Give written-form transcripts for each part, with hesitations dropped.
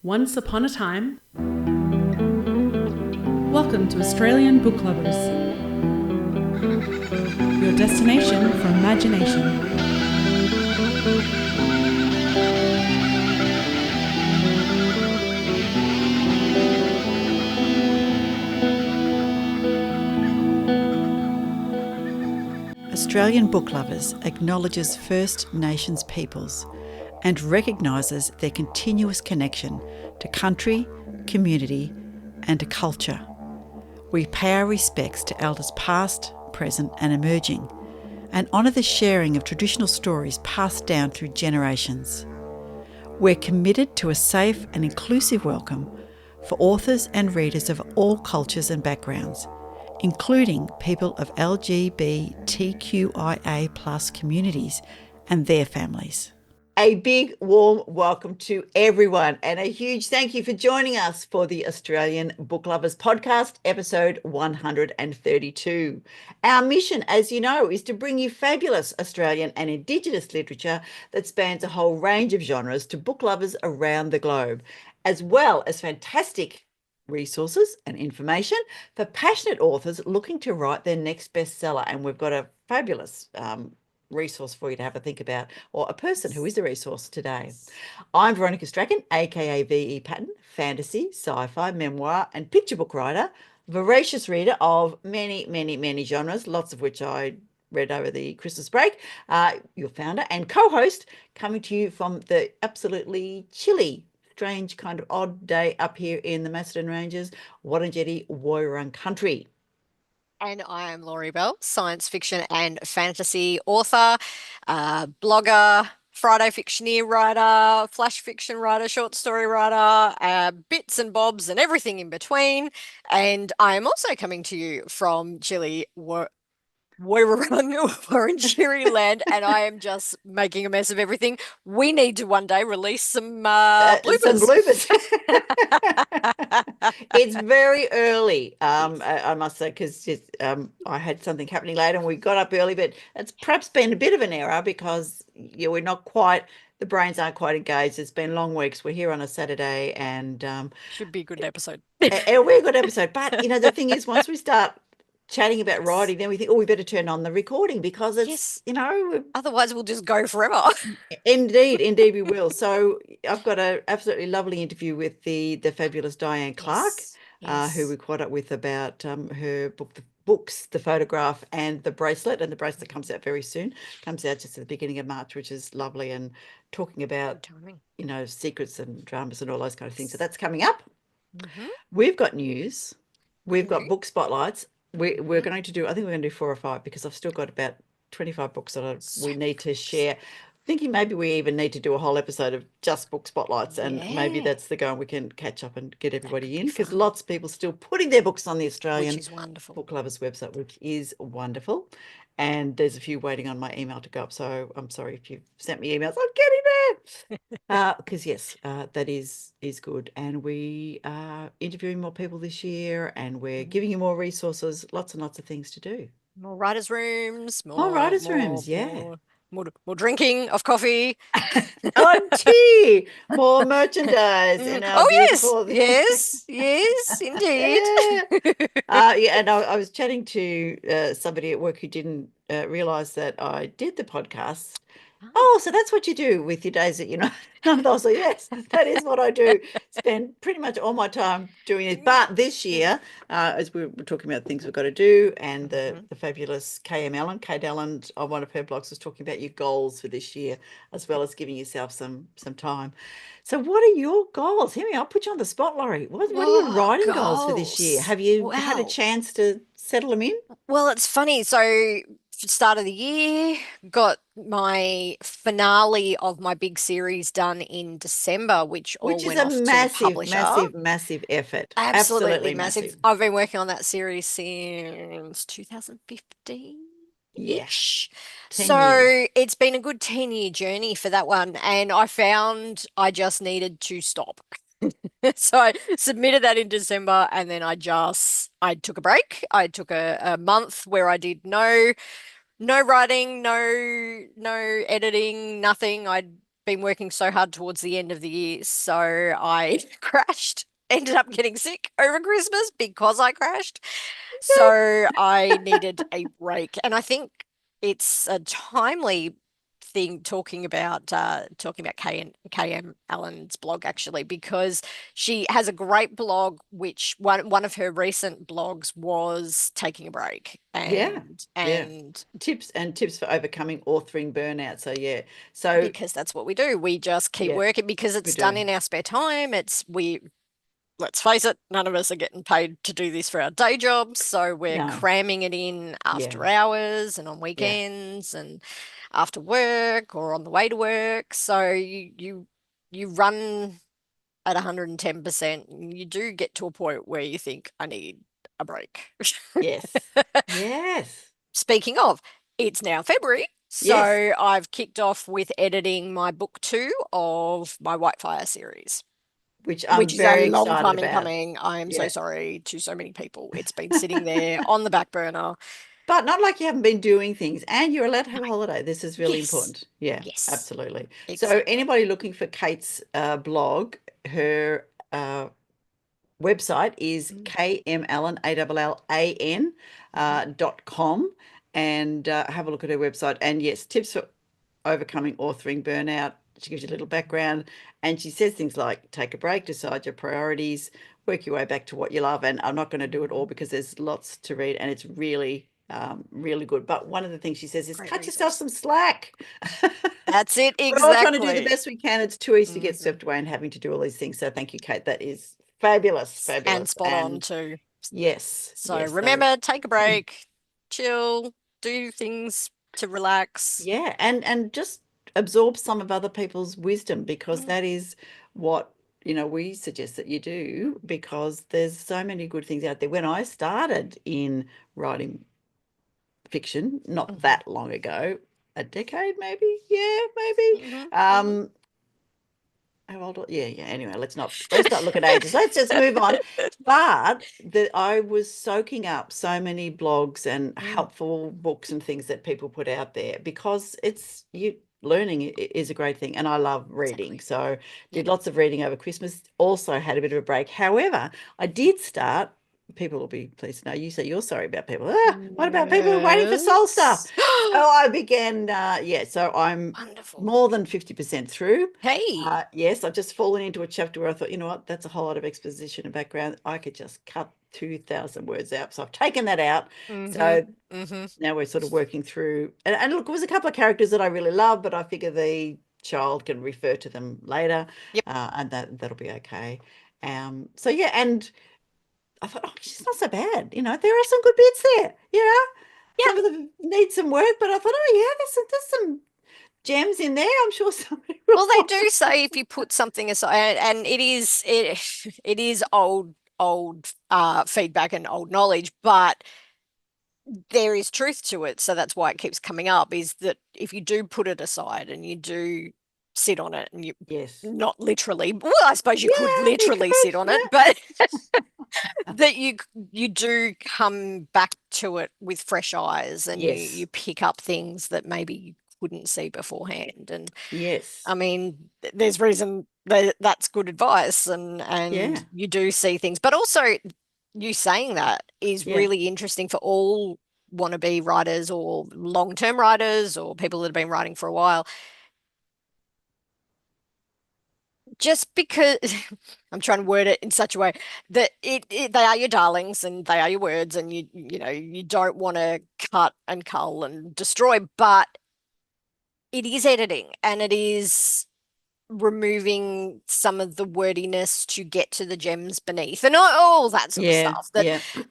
Once upon a time. Welcome to Australian Book Lovers, your destination for imagination. Australian Book Lovers acknowledges First Nations peoples and recognises their continuous connection to country, community and to culture. We pay our respects to elders past, present and emerging, and honour the sharing of traditional stories passed down through generations. We're committed to a safe and inclusive welcome for authors and readers of all cultures and backgrounds, including people of LGBTQIA+ communities and their families. A big warm welcome to everyone and a huge thank you for joining us for the Australian Book Lovers podcast, episode 132. Our mission, as you know, is to bring you fabulous Australian and Indigenous literature that spans a whole range of genres to book lovers around the globe, as well as fantastic resources and information for passionate authors looking to write their next bestseller. And we've got a fabulous resource for you to have a think about, or a person who is a resource today. I'm Veronica Strachan, aka VE Patton, fantasy, sci-fi, memoir and picture book writer, voracious reader of many genres, lots of which I read over the Christmas break, your founder and co-host, coming to you from the absolutely chilly, strange kind of odd day up here in the Macedon Ranges, Wurundjeri Woiwurrung country. And I am Laurie Bell, science fiction and fantasy author, blogger, Friday fictioneer writer, flash fiction writer, short story writer, bits and bobs and everything in between. And I am also coming to you from chilly Wurundjeri land, and I am just making a mess of everything. We need to one day release some bloopers. Some bloopers. It's very early, I must say, because I had something happening later and we got up early, but it's perhaps been a bit of an error because we're not quite, the brains aren't quite engaged. It's been long weeks. We're here on a Saturday and should be a good episode. It'll be a good episode. But, the thing is, once we start chatting about writing, then we think, we better turn on the recording because it's, otherwise we'll just go forever. Indeed we will. So I've got an absolutely lovely interview with the fabulous Diane Clarke, who we caught up with about her book, the books, the photograph and the bracelet. And the bracelet comes out very soon, comes out just at the beginning of March, which is lovely, and talking about, secrets and dramas and all those kind of things. So that's coming up. Mm-hmm. We've got news. We've got book spotlights. We're going to do, I think we're going to do 4 or 5 because I've still got about 25 books that we need to share. Thinking maybe we even need to do a whole episode of just book spotlights, and maybe that's the go, and we can catch up and get everybody in, because lots of people still putting their books on the Australian Book Lovers website, which is wonderful. And there's a few waiting on my email to go up, so I'm sorry if you've sent me emails. I'm getting there because yes, that is good. And we are interviewing more people this year, and we're giving you more resources, lots and lots of things to do. More writers' rooms, more drinking of coffee. Tea, more merchandise. And yes, indeed. And I was chatting to somebody at work who didn't realise that I did the podcast. Oh, so that's what you do with your days that I was like, yes, that is what I do. Spend pretty much all my time doing it. But this year, as we were talking about things we've got to do, and the fabulous Kate Allan on one of her blogs was talking about your goals for this year, as well as giving yourself some time. So what are your goals? Here we are. I'll put you on the spot, Laurie. What are your writing goals for this year? Have you had a chance to settle them in? Well, it's funny. So start of the year, got my finale of my big series done in December, which all went off to the publisher. massive effort. Absolutely massive. I've been working on that series since 2015. Ish. So it's been a good 10-year journey for that one, and I found I just needed to stop. So I submitted that in December, and then I took a break. I took a month where I did no writing, no editing, nothing. I been working so hard towards the end of the year, so I crashed, ended up getting sick over Christmas because I crashed. So I needed a break. And I think it's a timely thing talking about KM Allan's blog, actually, because she has a great blog, which one of her recent blogs was taking a break and tips for overcoming authoring burnout. So so because that's what we do. We just keep working because it's done in our spare time. Let's face it, none of us are getting paid to do this for our day jobs. So we're cramming it in after hours and on weekends and after work or on the way to work. So you run at 110%. You do get to a point where you think, I need a break. Yes. Yes. Speaking of, it's now February. So I've kicked off with editing my book 2 of my Whitefire series. Which I'm very is a long excited time about. coming. I am so sorry to so many people. It's been sitting there on the back burner. But not like you haven't been doing things, and you're allowed to have a holiday. This is really important. Yeah, absolutely. Exactly. So anybody looking for Kate's blog, her website is kmallan.com, and have a look at her website. And yes, tips for overcoming authoring burnout. She gives you a little background, and she says things like take a break, decide your priorities, work your way back to what you love. And I'm not going to do it all because there's lots to read, and it's really really good. But one of the things she says is cut yourself some slack. That's it. Exactly. We're all trying to do the best we can. It's too easy to get swept away and having to do all these things. So thank you, Kate. That is fabulous. And spot on too. Yes. So remember, take a break, chill, do things to relax. Yeah, and just absorb some of other people's wisdom, because that is what we suggest that you do, because there's so many good things out there. When I started in writing fiction, not that long ago, a decade maybe, how old? Anyway, let's not look at ages. Let's just move on. But I was soaking up so many blogs and helpful books and things that people put out there, because learning is a great thing, and I love reading. So did lots of reading over Christmas. Also had a bit of a break. However, I did start. People will be pleased to know you say you're sorry about people. What about people who are waiting for soul stuff? So I began, so I'm more than 50% through. Hey. Yes, I've just fallen into a chapter where I thought, you know what, that's a whole lot of exposition and background. I could just cut 2,000 words out. So I've taken that out. So now we're sort of working through. And look, it was a couple of characters that I really love, but I figure the child can refer to them later. And that'll be okay. And I thought, she's not so bad. There are some good bits there. Some of them need some work, but I thought, there's some gems in there. I'm sure somebody will. Well, they do say if you put something aside, and it is old feedback and old knowledge, but there is truth to it. So that's why it keeps coming up, is that if you do put it aside and you do sit on it, and you not literally, well, I suppose you could literally sit on it, but that you do come back to it with fresh eyes, and you pick up things that maybe you couldn't see beforehand. And I mean, there's reason that's good advice, and you do see things, but also you saying that is really interesting for all wannabe writers or long-term writers or people that have been writing for a while. Just because I'm trying to word it in such a way that they are your darlings and they are your words, and you don't want to cut and cull and destroy, but it is editing, and it is removing some of the wordiness to get to the gems beneath and all that sort of stuff,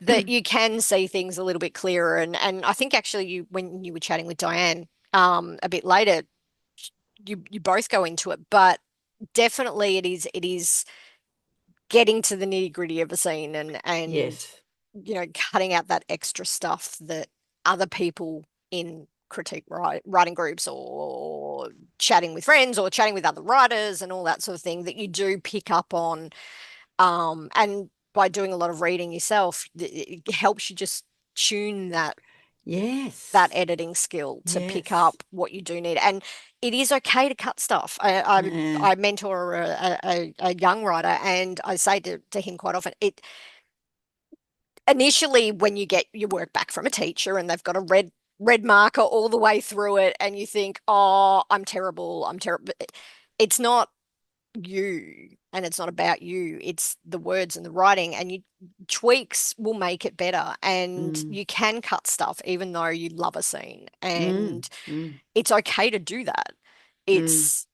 that you can see things a little bit clearer. And I think actually when you were chatting with Diane a bit later, you both go into it, but definitely it is getting to the nitty-gritty of a scene, and cutting out that extra stuff that other people in critique writing groups or chatting with friends or chatting with other writers and all that sort of thing that you do pick up on, and by doing a lot of reading yourself, it helps you just tune that Yes. that editing skill to pick Yes. up what you do need. And it is okay to cut stuff. I mentor a young writer, and I say to him quite often, initially when you get your work back from a teacher and they've got a red marker all the way through it, and you think, oh, I'm terrible, it's not you, and it's not about you, it's the words and the writing, and you tweaks will make it better, and you can cut stuff even though you love a scene, and it's okay to do that. It's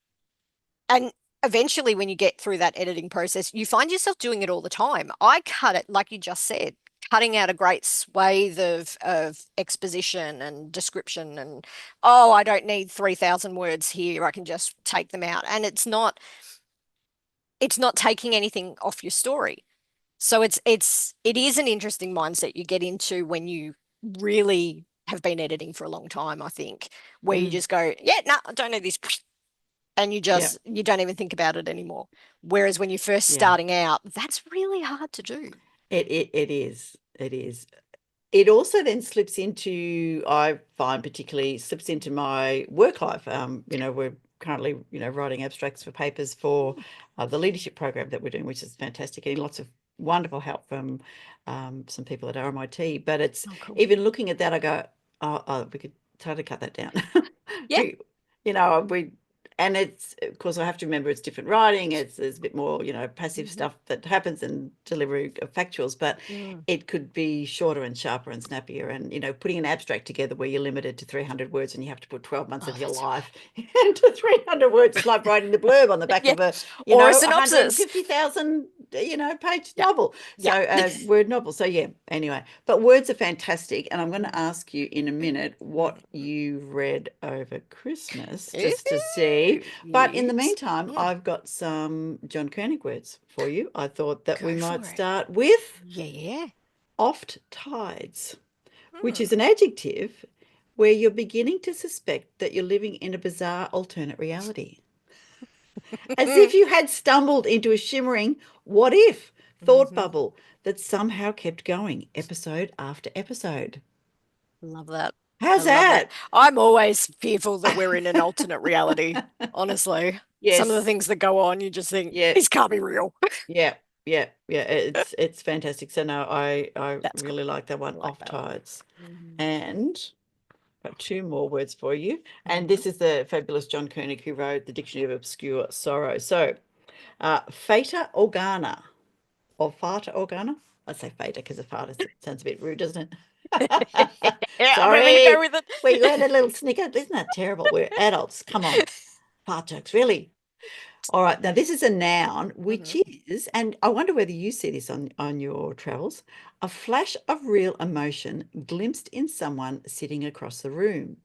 and eventually when you get through that editing process, you find yourself doing it all the time. I cut it, like you just said, cutting out a great swathe of exposition and description, and oh, I don't need 3,000 words here, I can just take them out, and it's not taking anything off your story. So it is an interesting mindset you get into when you really have been editing for a long time, I think, where you just go, yeah, no, I don't know this, and you don't even think about it anymore. Whereas when you're first starting out, that's really hard to do. It is. It is. It also then slips into, I find particularly slips into my work life. We're currently, writing abstracts for papers for the leadership program that we're doing, which is fantastic. Getting lots of wonderful help from some people at RMIT. But it's even looking at that, I go, oh, we could totally cut that down. Yeah. And it's, of course, I have to remember it's different writing. There's a bit more, passive stuff that happens in delivery of factuals, but it could be shorter and sharper and snappier. And, putting an abstract together where you're limited to 300 words and you have to put 12 months of your life into 300 words. It's like writing the blurb on the back of a, or a synopsis. 150,000, page novel. So word novel. So anyway, but words are fantastic. And I'm going to ask you in a minute what you read over Christmas, just to see. But in the meantime, I've got some John Koenig words for you. I thought that we might start with oft tides, which is an adjective where you're beginning to suspect that you're living in a bizarre alternate reality. As if you had stumbled into a shimmering what if thought bubble that somehow kept going episode after episode. Love that. How's that? I'm always fearful that we're in an alternate reality, honestly. Yes. Some of the things that go on, you just think, this can't be real. Yeah. It's fantastic. So no, I really like that one, off tides. And got two more words for you. And this is the fabulous John Koenig, who wrote the Dictionary of Obscure Sorrow. So Fata Organa, or Fata Organa. I say Fata because a fata sounds a bit rude, doesn't it? Sorry, I'm to go with it. We had a little snicker. Isn't that terrible? We're adults. Come on. Fart jokes, really. All right. Now, this is a noun, which is, and I wonder whether you see this on your travels, a flash of real emotion glimpsed in someone sitting across the room.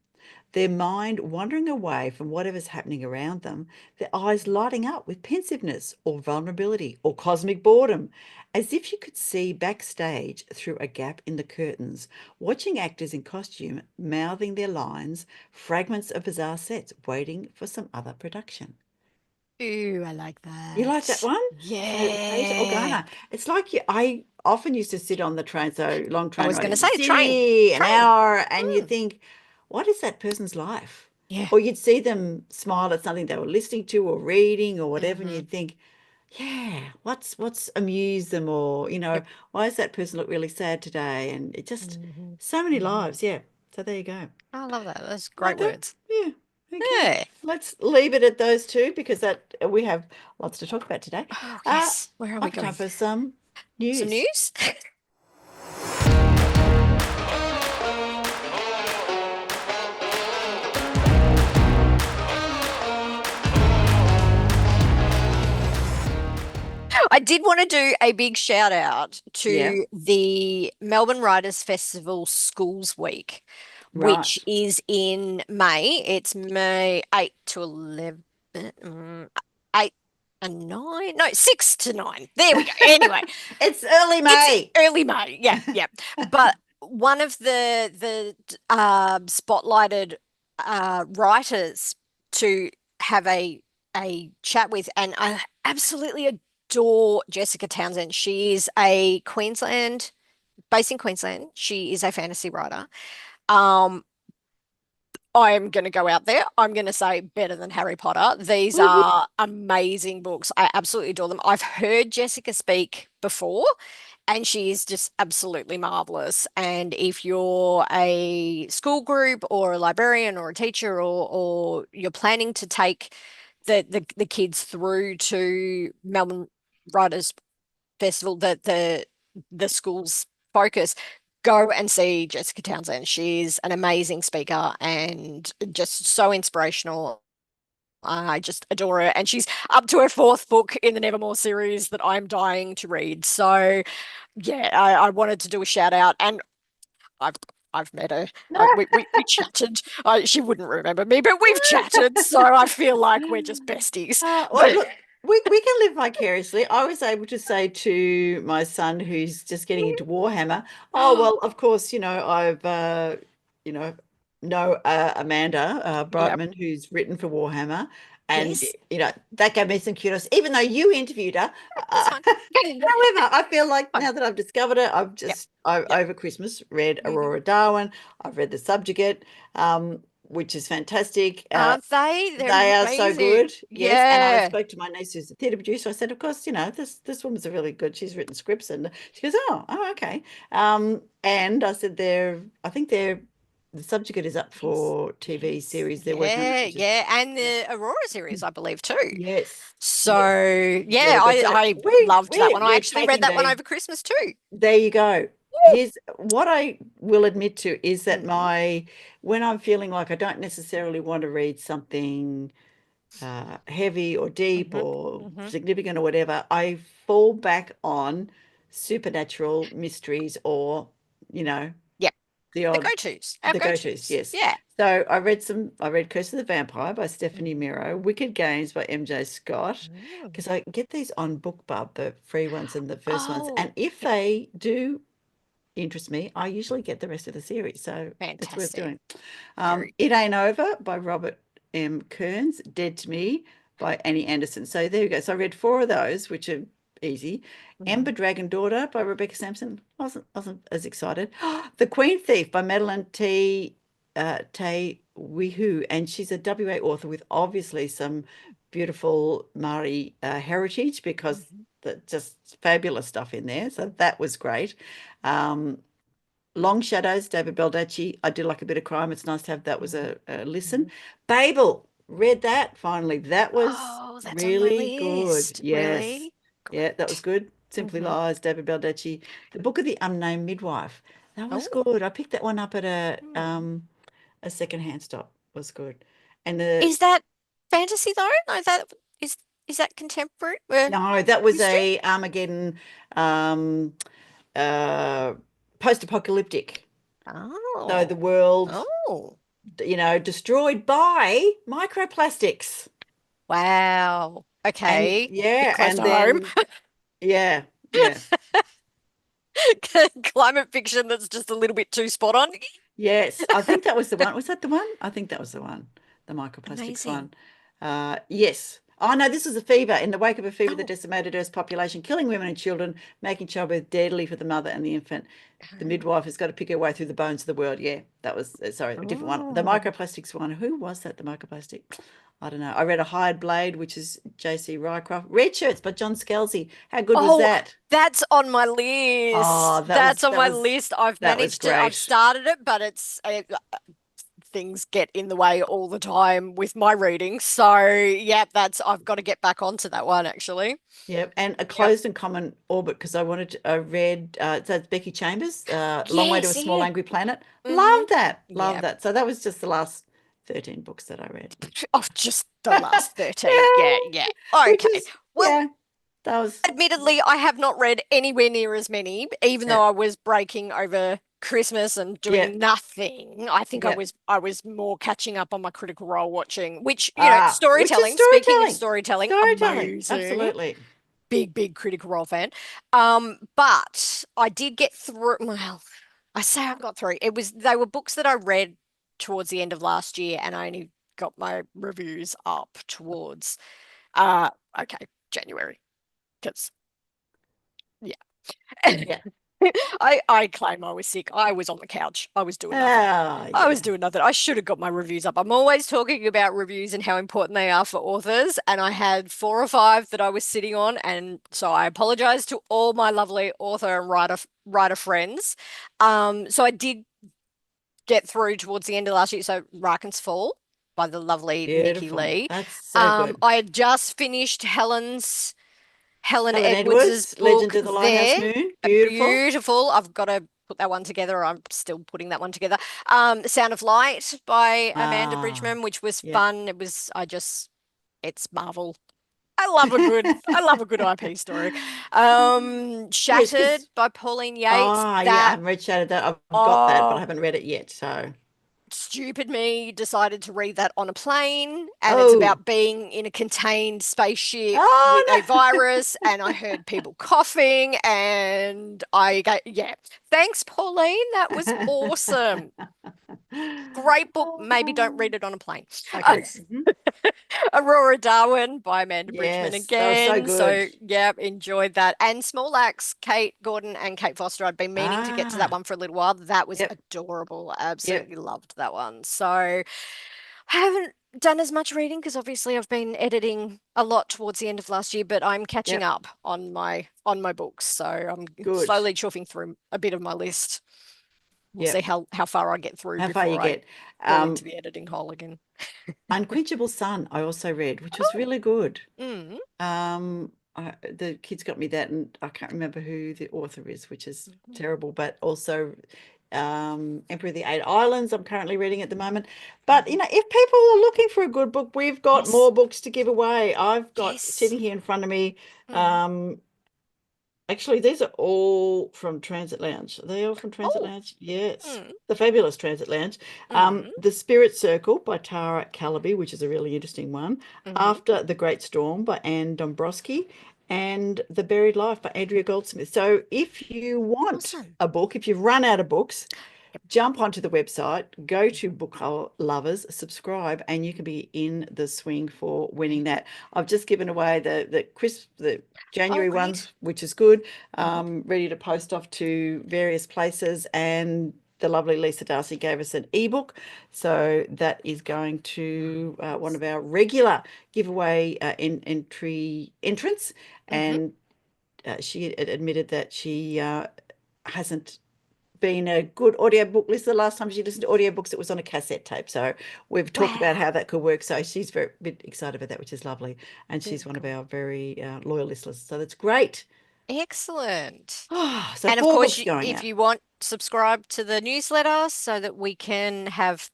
Their mind wandering away from whatever's happening around them, their eyes lighting up with pensiveness or vulnerability or cosmic boredom, as if you could see backstage through a gap in the curtains, watching actors in costume mouthing their lines, fragments of bizarre sets waiting for some other production. Ooh, I like that. You like that one? Yeah. It's like I often used to sit on the train, so long train. I was going to say an hour, and you think, what is that person's life? Yeah. Or you'd see them smile at something they were listening to or reading or whatever, and you'd think, what's amused them, or why does that person look really sad today? And it just so many lives, So there you go. I love that. Those great words. Yeah. Okay. Let's leave it at those two, because we have lots to talk about today. Oh, yes. Where are we going? Time for some news. Some news? I did want to do a big shout out to the Melbourne Writers Festival Schools Week, which is in May. It's May 8 to 11, 8 and 9, no, 6 to 9. There we go. Anyway, it's early May. Early May, yeah. But one of the spotlighted writers to have a chat with, and I absolutely adore Jessica Townsend. She is based in Queensland. She is a fantasy writer. I'm going to go out there. I'm going to say better than Harry Potter. These Woohoo. are amazing books. I absolutely adore them. I've heard Jessica speak before, and she is just absolutely marvelous. And if you're a school group or a librarian or a teacher, or you're planning to take the kids through to Melbourne Writers Festival, the school's focus, go and see Jessica Townsend. She's an amazing speaker and just so inspirational. I just adore her. And she's up to her fourth book in the Nevermore series that I'm dying to read. So yeah, I wanted to do a shout out, and I've I've met her. We chatted. She wouldn't remember me, but we've chatted, so I feel like we're just besties. Well, look, we can live vicariously. I was able to say to my son, who's just getting into Warhammer, oh well, of course, I've you know Amanda Yep. Brightman, who's written for Warhammer, and Yes, that gave me some kudos, even though you interviewed her. that's fine. However, I feel like Fine. now that I've discovered it, Yep. I Yep. over Christmas read Mhm. Aurora Darwin. I've read The Subjugate, which is fantastic. Aren't they? They're They are so good. amazing. Yes. And I Yeah. spoke to my niece who's a theatre producer. I said, of course, this woman's a really good. She's written scripts, and she goes, oh, okay. And I said I think the Subjugate is up Yes. for TV Yes. series. They're working on it. Yeah. Which is Yeah. And the Aurora series, I believe, too. yes. Yes. So yeah, Really good. So I loved that one. I we're actually read taking that one the over Christmas too. there you go. Here's what I will admit to is that Mhm. when I'm feeling like I don't necessarily want to read something heavy or deep Mhm. or Mhm. significant or whatever, I fall back on supernatural mysteries or, you know, Yep. the The odd, go-tos. Our the go-tos, go-tos. yes. Yeah. So I read Curse of the Vampire by Stephanie Mhm. Miro, Wicked Games by MJ Scott, Mm. because I get these on BookBub, the free ones and the first ones. Oh, And if yep. they do interest me, I usually get the rest of the series. So it's worth Fantastic. doing. Very. It Ain't Over by Robert M. Kearns, Dead to Me by Annie Anderson. So there you go. So I read four of those, which are easy. Ember Mhm. Dragon Daughter by Rebecca Sampson. Wasn't as excited. The Queen Thief by Madeline Tay Wihu, and she's a WA author with obviously some beautiful Maori heritage because Mhm. just fabulous stuff in there. So that was great. Um, Long Shadows, David Baldacci. I do like a bit of crime. It's nice to have that was Mhm. a listen. Mhm. Babel, read that finally. That was Oh, that's on my really good. list. Yes. Really? Yeah, that was Great. good. Simply Mhm. Lies, David Baldacci. The Book of the Unnamed Midwife. That was Oh. good. I picked that one up at Hmm. a secondhand stop. Was good. And the Is that fantasy though? No, is that contemporary no, that was history? a Armageddon um uh post-apocalyptic. So the Oh. world Oh. destroyed by microplastics. Wow. And Okay. Bit yeah, close and to home. then yeah, yeah, Climate fiction that's just a little bit too spot on. yes. I think that was the one. Was that the one? I think that was the one, the microplastics Amazing. one. Yes. Oh no, this was a fever. In the wake of a fever that Oh. decimated Earth's population, killing women and children, making childbirth deadly for the mother and the infant. The midwife has got to pick her way through the bones of the world. Yeah, that was sorry, a different one. The Oh. microplastics one. Who was that? The microplastic. I don't know. I read A Hired Blade, which is J.C. Rycroft. Red Shirts by John Scalzi. How good was Oh, that? that's on my list. Oh, That's on that my was list. I've that was managed to, I've great. started it, but things get in the way all the time with my reading. So, yeah, I've got to get back onto that one actually. Yep, and A Yep. Closed and Common Orbit because I read that's Becky Chambers, Long Way to a Yes, Small yeah. Angry Planet. Mm-hmm. Love Yeah. that. So that was just the last 13 books that I read. Of just the last 13. Yeah, Yeah, yeah. which Okay. is Well, yeah, that was admittedly, I have not read anywhere near as many, even yeah, though I was breaking over Christmas and yeah, doing nothing. I think yeah. I was more catching up on my Critical Role watching, which, Which is storytelling, speaking of storytelling. storytelling, Storytelling, amazing. absolutely. Big Critical Role fan. But I did get through, well, I say I got through. They were books that I read towards the end of last year, and I only got my reviews up towards uh okay, January. Because yeah. Yeah. I claim I was sick. I was on the couch. I was doing nothing. Ah, I was yeah. doing nothing. I should have got my reviews up. I'm always talking about reviews and how important they are for authors. And I had 4 or 5 that I was sitting on. And so I apologize to all my lovely author and writer friends. So I did get through towards the end of last year. So Rarkyn's Fall by the lovely Nikky Beautiful. Lee. That's so good. I had just finished Helen Helen Edwards's Edwards, Legend book of the Lighthouse there. Moon. Beautiful. Beautiful. I've got to put that one together. I'm still putting that one together. The Sound of Light by Amanda Ah, Bridgman, which was yeah. fun. It's Marvel. I love a good IP story. Yes, Shattered because by Pauline Yates. yeah, I That haven't read Shattered. That I've got that, but I oh haven't read it yet. So, stupid me decided to read that on a plane, and it's oh, about being in a contained spaceship with a oh virus, and I heard people coughing, and I go, yeah, thanks, Pauline, that was awesome. Great book. Maybe don't no. read it on a plane. Okay. Mhm. Aurora Darwin by Amanda Bridgman Yes, that was so again. good. So, yeah, enjoyed that. And Small Axe, Kate Gordon and Kate Foster. I'd been meaning to get to that Ah, one for a little while. That was yep, adorable. I yep, absolutely loved that one. So, I haven't done as much reading because obviously I've been editing a lot towards the end of last year, but I'm catching yep. up on my books. So I'm Good. slowly chuffing through a bit of my list. We'll see Yep. how far I get through How far you before I get? go into the editing hole again. Unquenchable Sun, I also read, which was really good. Mm. The kids got me that, and I can't remember who the author is, which is Mhm. terrible, but also Emperor of the Eight Islands, I'm currently reading at the moment. But, Mhm. if people are looking for a good book, we've got Yes. more books to give away. I've got Yes. sitting here in front of me, Mm. um, actually, these are all from Transit Lounge. Are they all from Transit Oh. Lounge? Yes. Mm. The fabulous Transit Lounge. Mm. The Spirit Circle by Tara Calaby, which is a really interesting one. Mm-hmm. After the Great Storm by Anne Dombrowski. And The Buried Life by Andrea Goldsmith. So if you want Awesome. a book, if you've run out of books, Yep. jump onto the website, go to Book Lovers, subscribe, and you can be in the swing for winning that. I've just given away the Oh, January great. ones, which is good. Mm-hmm. Ready to post off to various places, and the lovely Lisa Darcy gave us an ebook, so that is going to one of our regular giveaway entrants, Mm-hmm. and she admitted that she hasn't been a good audiobook listener. The last time she listened to audiobooks, it was on a cassette tape. So we've talked about how Wow. that could work. So she's very bit excited about that, which is lovely. And she's Very one of cool. our very loyal listeners. So that's great. Excellent. Oh, so And of 4 books course, going if out. you want, subscribe to the newsletter so that we can have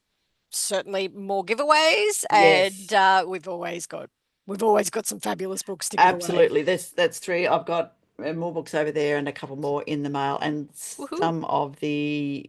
certainly more giveaways. And Yes, we've always got some fabulous books to give away. absolutely. That's three. I've got more books over there and a couple more in the mail. And Woohoo. some of the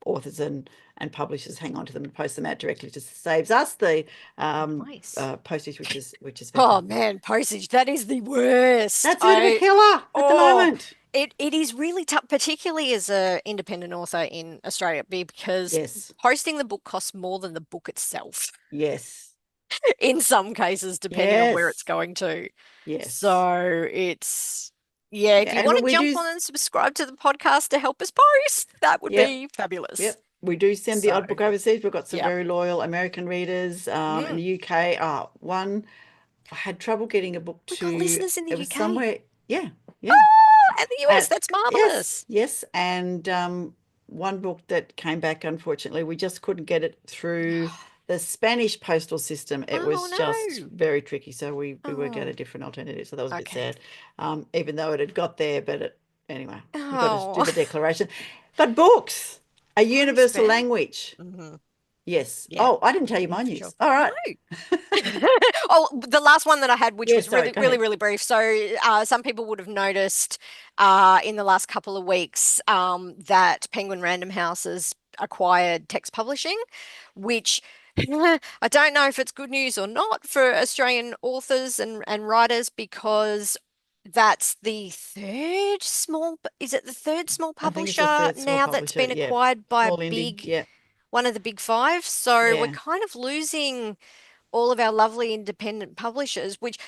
authors and publishers hang on to them and post them out directly. Just saves us the Nice. postage, which is Oh fantastic. man, postage, that is the worst. That's a bit of a killer at the Oh, moment. it is really tough, particularly as a independent author in Australia, because Yes, posting the book costs more than the book itself yes, in some cases, depending on where it's yes, going to. yes. So yeah, if Yeah, you want and to we jump do. on and subscribe to the podcast to help us post, that would Yep, be fabulous. yep. We do send the So, odd book overseas. We've got some yeah. very loyal American readers in Mm. the UK. One I had trouble getting a book We've got to. listeners in the It was UK. somewhere. Yeah, yeah. Oh, and the US, And that's yes, marvelous. yes. And one book that came back, unfortunately, we just couldn't get it through the Spanish postal system. It Oh was just no. very tricky. So we worked out a Oh, different alternative. So that was a bit okay. sad, even though it had got there. But anyway, you've got to do Oh, the declaration. But books, a universal postman. language. Hmm. Yes. Yeah, Oh, I didn't tell you yeah, my for sure. news. All No. right. Oh, the last one that I had, which Yeah, was sorry, really, go really, ahead. really brief. So, some people would have noticed in the last couple of weeks that Penguin Random House has acquired text publishing, which I don't know if it's good news or not for Australian authors and writers because that's the third small, is it the third small I think it's the publisher third small now that's publisher. been Yeah. acquired by a Small indie. big, Yeah. one of the big five? So we're Yeah. kind of losing all of our lovely independent publishers, which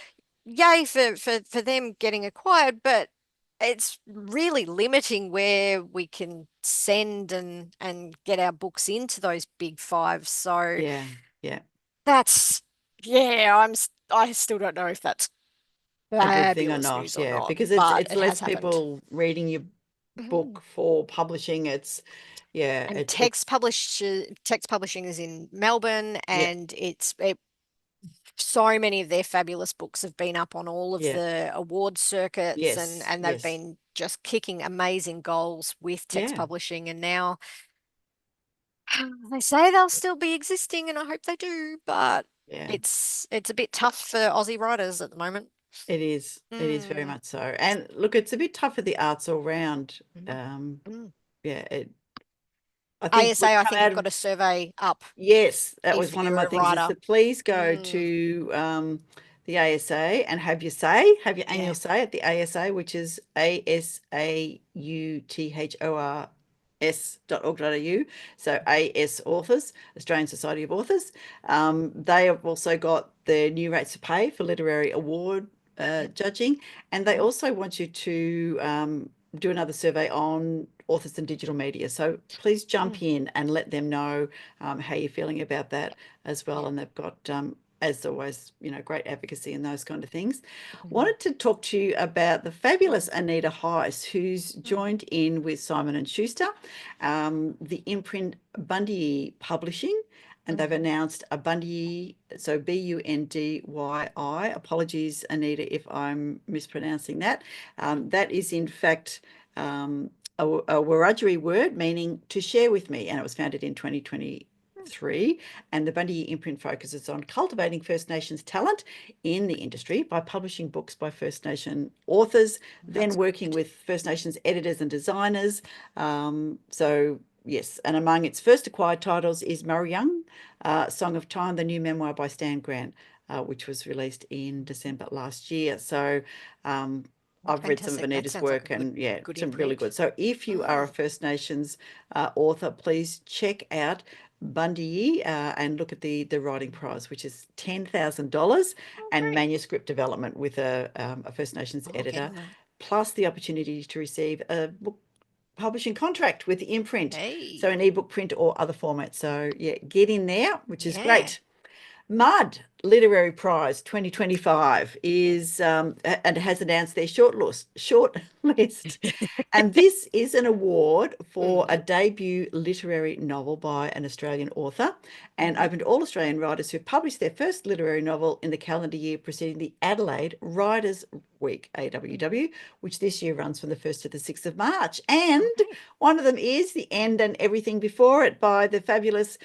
yay for them getting acquired, but it's really limiting where we can send and get our books into those big five. So Yeah, yeah. that's I still don't know if that's A good thing or fabulous not, news or yeah, not, because but it's it less has happened. people reading your Mhm. book for publishing. It's yeah, And it's text publishing is in Melbourne, yeah, and so many of their fabulous books have been up on all of yeah, the award circuits, and yes, they've yes, been just kicking amazing goals with text yeah, publishing. And now they say they'll still be existing, and I hope they do, but yeah. it's a bit tough for Aussie writers at the moment. It is. It is very Mm, much so. And look, it's a bit tough for the arts all round. mm, mm. Yeah, I think ASA, we've I come think, out have of got a survey up yes, that was if one of you're my a things is writer. that please go Mm, to the ASA and have your annual yeah. say at the ASA, which is asauthors.org.au. So AS Authors, Australian Society of Authors. They have also got the new rates of pay for literary award Yep. judging, and they Mm, also want you to do another survey on authors and digital media. So please jump mm, in and let them know how you're feeling about that as well. yeah. And they've got, as always, great advocacy and those kind of things. Mhm, Wanted to talk to you about the fabulous Anita Heiss, who's mm, joined in with Simon and Schuster, the imprint Bundy Publishing, and they've mhm. announced a Bundy, so Bundyi. Apologies, Anita, if I'm mispronouncing that. That is in fact a Wiradjuri word meaning to share with me, and it was founded in 2023. And the Bundy imprint focuses on cultivating First Nations talent in the industry by publishing books by First Nation authors, then That's working great. with First Nations editors and designers. So yes, and among its first acquired titles is Maruyung, Song of Time, the new memoir by Stan Grant, which was released in December last year. So I've read some of Fantastic. That Anita's sounds like a work, good and yeah, good some really imprint. good. So if you are a Mm, First Nations author, please check out Bundy and look at the writing prize, which is $10,000, oh, and great. manuscript development with a First Nations Oh, editor, getting that. plus the opportunity to receive a book publishing contract with the imprint, so Hey. an ebook print or other format. So yeah, get in there, which is Yeah. great. Mud Literary Prize 2025 is and has announced their short list. And this is an award for a Mm, debut literary novel by an Australian author, and mhm. open to all Australian writers who published their first literary novel in the calendar year preceding the Adelaide Writers' Week, Mhm. AWW, which this year runs from the 1st to the 6th of March. And Okay. one of them is The End and Everything Before It by the fabulous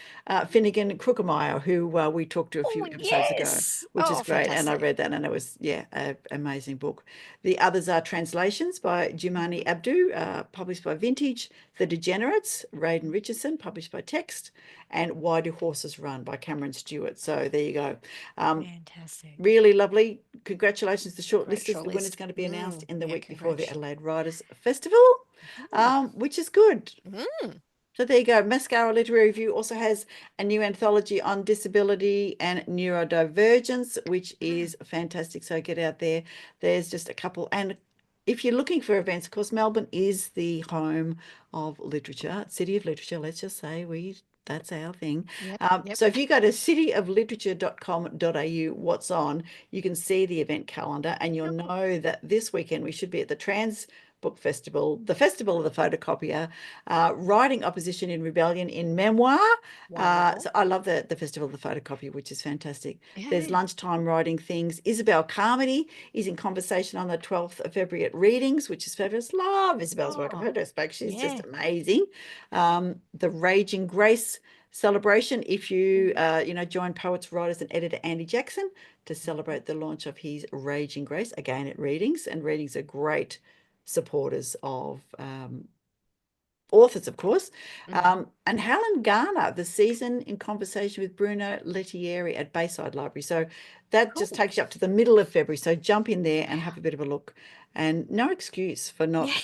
Finnegan Crookemeyer, who we talked to a few Oh, episodes ago, yes. which is Oh, great. And I fantastic. read that, and it was, yeah, an amazing book. The others are translations by Jumani Mhm. Abdu, published by Vintage, The Degenerates, Raden Richardson, published by Text, and Why Do Horses Run by Cameron Stewart. So there you go. Um, Fantastic. Really lovely. Congratulations. The Great shortlisters. The winner's shortlist. going to be announced in the Yeah, week before the congrats. Adelaide Writers Festival, Mhm. which is good. Mm. So there you go. Mascara Literary Review also has a new anthology on disability and neurodivergence, which Mm. is fantastic. So get out there. There's just a couple. And if you're looking for events, of course, Melbourne is the home of literature, city of literature. Let's just say that's our thing. Yep, yep. So if you go to cityofliterature.com.au, what's on, you can see the event calendar, and you'll Oh, know that this weekend we should be at the Trans Book Festival, the Festival of the Photocopier, Writing Opposition in Rebellion in Memoir. wonderful. So I love the Festival of the Photocopier, which is fantastic. Yeah, There's yeah. lunchtime writing things. Isabel Carmody is in conversation on the 12th of February at Readings, which is fabulous. Love Isabel's work. I've Oh, heard her speak. She's just yeah. amazing. The Raging Grace celebration, if you Mhm. join poets, writers, and editor Andy Jackson to Mhm. celebrate the launch of his Raging Grace, again at Readings. And Readings are great supporters of authors, of course. Mhm. And Helen Garner, the season in conversation with Bruno Lettieri at Bayside Library. So that just Cool. takes you up to the middle of February. So jump in there and Wow. have a bit of a look. And no excuse for Yeah. not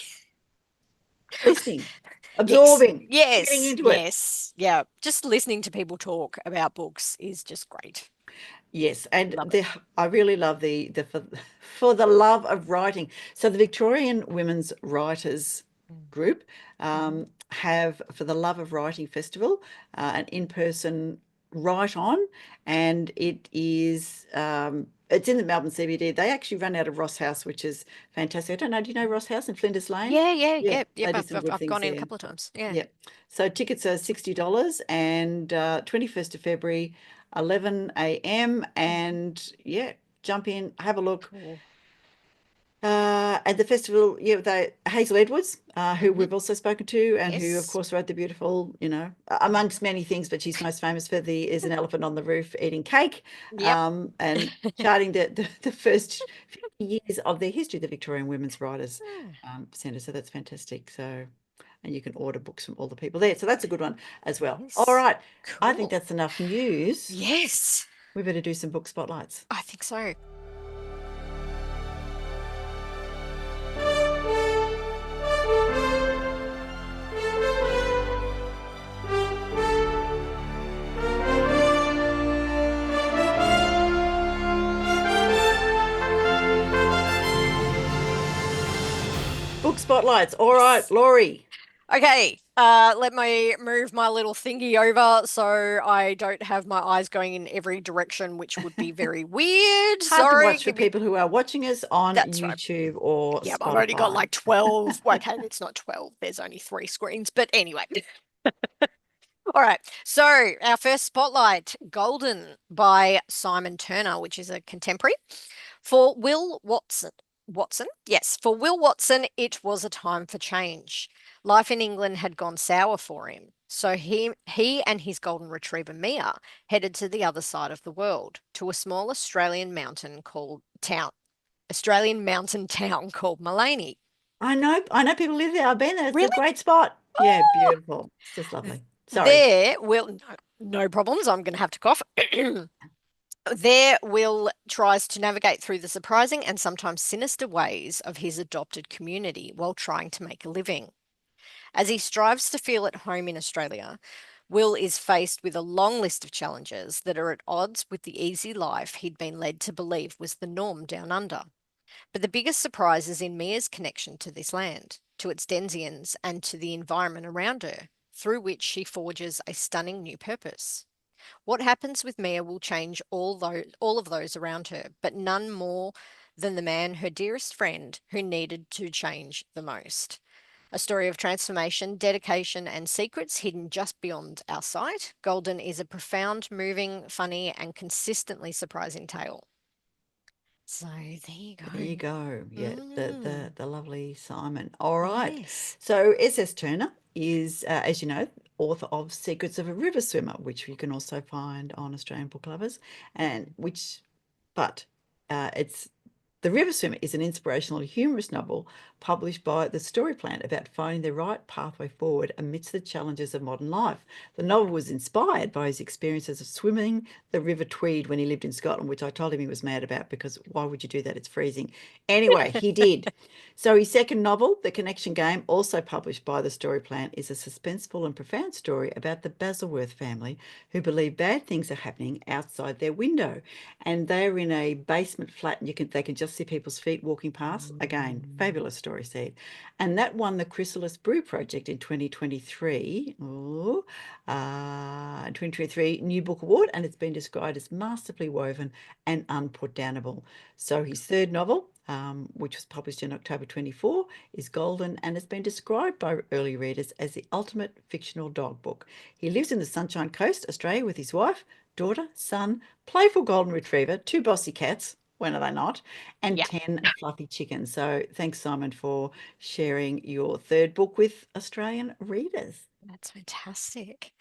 listening, Yes. absorbing, getting Yes. into it. Yes. Yeah. Just listening to people talk about books is just great. Yes, and Love it. I really love the for the love of writing. So the Victorian Women's Writers Group Mhm. have for the Love of Writing Festival an in-person write on, and it's in the Melbourne CBD. They actually run out of Ross House, which is fantastic. I don't know, do you know Ross House in Flinders Lane? Yeah, yeah, Yeah, yeah, yep. they do some good I've things gone in a there. couple of times. Yeah. Yep. So tickets are $60 and 21st of February, 11 a.m. Mhm. And yeah, jump in, have a look. Cool. At the festival, yeah, Hazel Edwards, who Hmm. we've also spoken to, and who, of Yes. course, wrote the beautiful, amongst many things, but she's most famous for the "Is an Elephant on the Roof Eating Cake," Yep. and charting the first 50 years of their history, the Victorian Women's Writers Centre. So that's fantastic. So, and you can order books from all the people there. So that's a good one as well. All Yes. right, I think Cool. that's enough news. Yes, We better do some book spotlights. I think so. Book spotlights. All right, Yes. Laurie. Okay, let me move my little thingy over so I don't have my eyes going in every direction, which would be very weird. Hard to Sorry, watch for give me. people who are watching us on That's right. YouTube or Yeah, I've only got Spotify. like 12. Well, okay, it's not 12. There's only three screens. But anyway. All right. So our first spotlight, Golden by Simon Turner, which is a contemporary. For Will Watson, yes, for Will Watson, it was a time for change. Life in England had gone sour for him. So he and his golden retriever Mia headed to the other side of the world, to a small Australian mountain town called Mullaney. I know people live there. I've been there. It's a Really? great spot. Yeah, Oh, beautiful. It's just lovely. Sorry. there, Will, no problems. I'm going to have to cough. There, Will tries to navigate through the surprising and sometimes sinister ways of his adopted community while trying to make a living. As he strives to feel at home in Australia, Will is faced with a long list of challenges that are at odds with the easy life he'd been led to believe was the norm down under. But the biggest surprise is in Mia's connection to this land, to its denizens, and to the environment around her, through which she forges a stunning new purpose. What happens with Mia will change all of those around her, but none more than the man, her dearest friend, who needed to change the most. A story of transformation, dedication, and secrets hidden just beyond our sight. Golden is a profound, moving, funny, and consistently surprising tale. So there you There you go. go. Yeah, the Mm, the the lovely Simon. All right. yes. So S.S. Turner is, as you know, author of Secrets of a River Swimmer, which you can also find on Australian Book Lovers, and but it's The River Swimmer is an inspirational humorous novel published by the Story Plant about finding the right pathway forward amidst the challenges of modern life. The novel was inspired by his experiences of swimming the River Tweed when he lived in Scotland, which I told him he was mad about because why would you do that? It's freezing. Anyway, he did. So his second novel, The Connection Game, also published by the Story Plant, is a suspenseful and profound story about the Basilworth family who believe bad things are happening outside their window, and they're in a basement flat, and they can just see people's feet walking past. Again, fabulous story set. And that won the Chrysalis Brew Project in 2023. Ooh, 2023 New Book Award, and it's been described as masterfully woven and unputdownable. So his third novel, which was published in October 24, is Golden and has been described by early readers as the ultimate fictional dog book. He lives in the Sunshine Coast, Australia, with his wife, daughter, son, playful golden retriever, two bossy cats, when are they not, and Yeah, 10 fluffy chickens. So thanks, Simon, for sharing your third book with Australian readers. that's fantastic.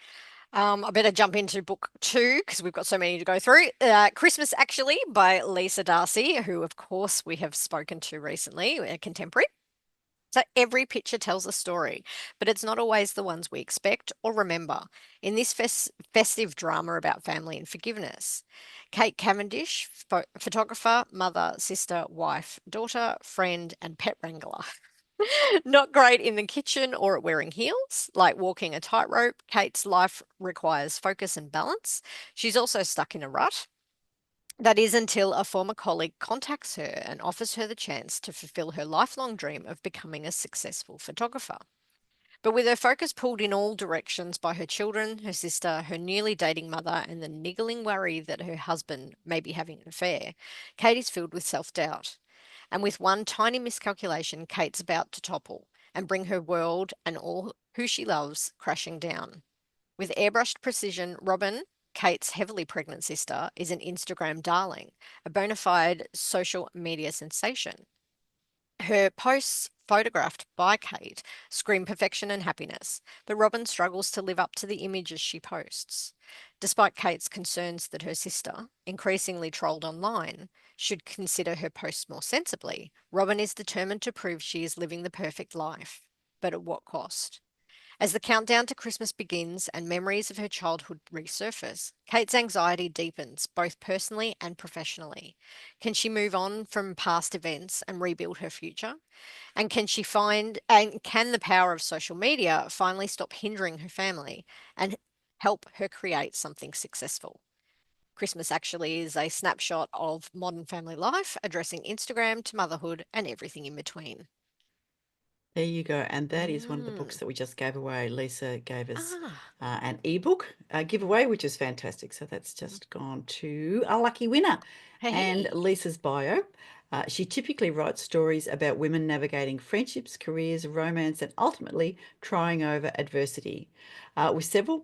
I better jump into book two because we've got so many to go through. Christmas Actually by Lisa Darcy, who, of course, we have spoken to recently, a contemporary. So every picture tells a story, but it's not always the ones we expect or remember. In this festive drama about family and forgiveness, Kate Cavendish, photographer, mother, sister, wife, daughter, friend, and pet wrangler. Not great in the kitchen or at wearing heels, like walking a tightrope. Kate's life requires focus and balance. She's also stuck in a rut. That is until a former colleague contacts her and offers her the chance to fulfill her lifelong dream of becoming a successful photographer. But with her focus pulled in all directions by her children, her sister, her newly dating mother, and the niggling worry that her husband may be having an affair, Kate is filled with self-doubt. And with one tiny miscalculation, Kate's about to topple and bring her world and all who she loves crashing down. With airbrushed precision, Robin, Kate's heavily pregnant sister, is an Instagram darling, a bona fide social media sensation. Her posts, photographed by Kate, scream perfection and happiness, but Robin struggles to live up to the images she posts. Despite Kate's concerns that her sister, increasingly trolled online, should consider her posts more sensibly, Robin is determined to prove she is living the perfect life. But at what cost? As the countdown to Christmas begins and memories of her childhood resurface, Kate's anxiety deepens, both personally and professionally. Can she move on from past events and rebuild her future? And can the power of social media finally stop hindering her family and help her create something successful? Christmas actually is a snapshot of modern family life, addressing Instagram to motherhood and everything in between. There you go. And that is one of the books that we just gave away. Lisa gave us an ebook giveaway, which is fantastic. So that's just gone to a lucky winner. And Lisa's bio. She typically writes stories about women navigating friendships, careers, romance, and ultimately trying over adversity. With several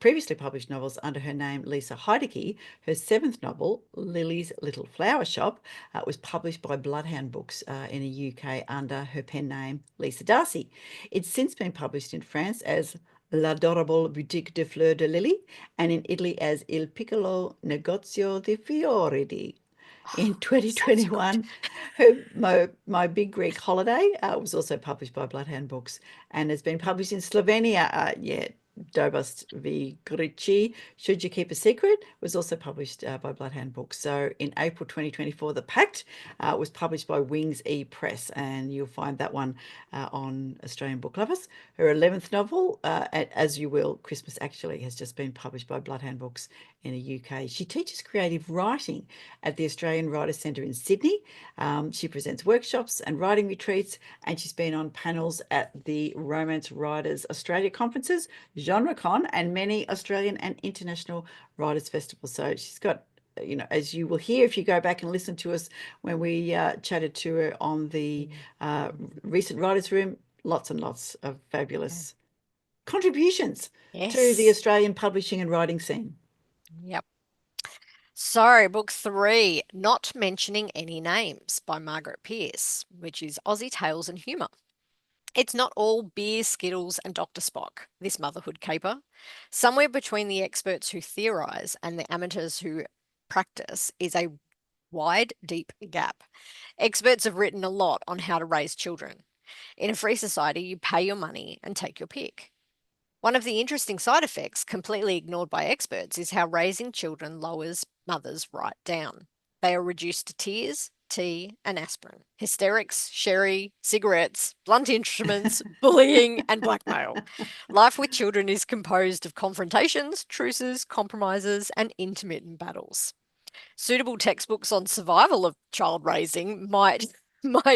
previously published novels under her name, Lisa Heidecke, her seventh novel, Lily's Little Flower Shop, was published by Bloodhound Books in the UK under her pen name, Lisa Darcy. It's since been published in France as L'Adorable Boutique de Fleurs de Lily and in Italy as Il Piccolo Negozio di Fiori. In 2021, My Big Greek Holiday was also published by Bloodhound Books and has been published in Slovenia. Dobost v. Grici, Should You Keep a Secret, was also published by Bloodhound Books. So in April 2024, The Pact was published by Wings Press, and you'll find that one on Australian Book Lovers. Her 11th novel, As You Will, Christmas Actually, has just been published by Bloodhound Books in the UK. She teaches creative writing at the Australian Writers Centre in Sydney. She presents workshops and writing retreats, and she's been on panels at the Romance Writers Australia conferences, GenreCon, and many Australian and international writers festivals. So she's got, as you will hear if you go back and listen to us when we chatted to her on the recent Writers' Room, lots and lots of fabulous contributions to the Australian publishing and writing scene. Yep. So, book 3, Not Mentioning Any Names by Margaret Pearce, which is Aussie Tales and Humour. It's not all beer, Skittles, and Dr. Spock, this motherhood caper. Somewhere between the experts who theorise and the amateurs who practice is a wide, deep gap. Experts have written a lot on how to raise children. In a free society, you pay your money and take your pick. One of the interesting side effects, completely ignored by experts, is how raising children lowers mothers right down. They are reduced to tears, tea, and aspirin, hysterics, sherry, cigarettes, blunt instruments, bullying, and blackmail. Life with children is composed of confrontations, truces, compromises, and intermittent battles. Suitable textbooks on survival of child raising might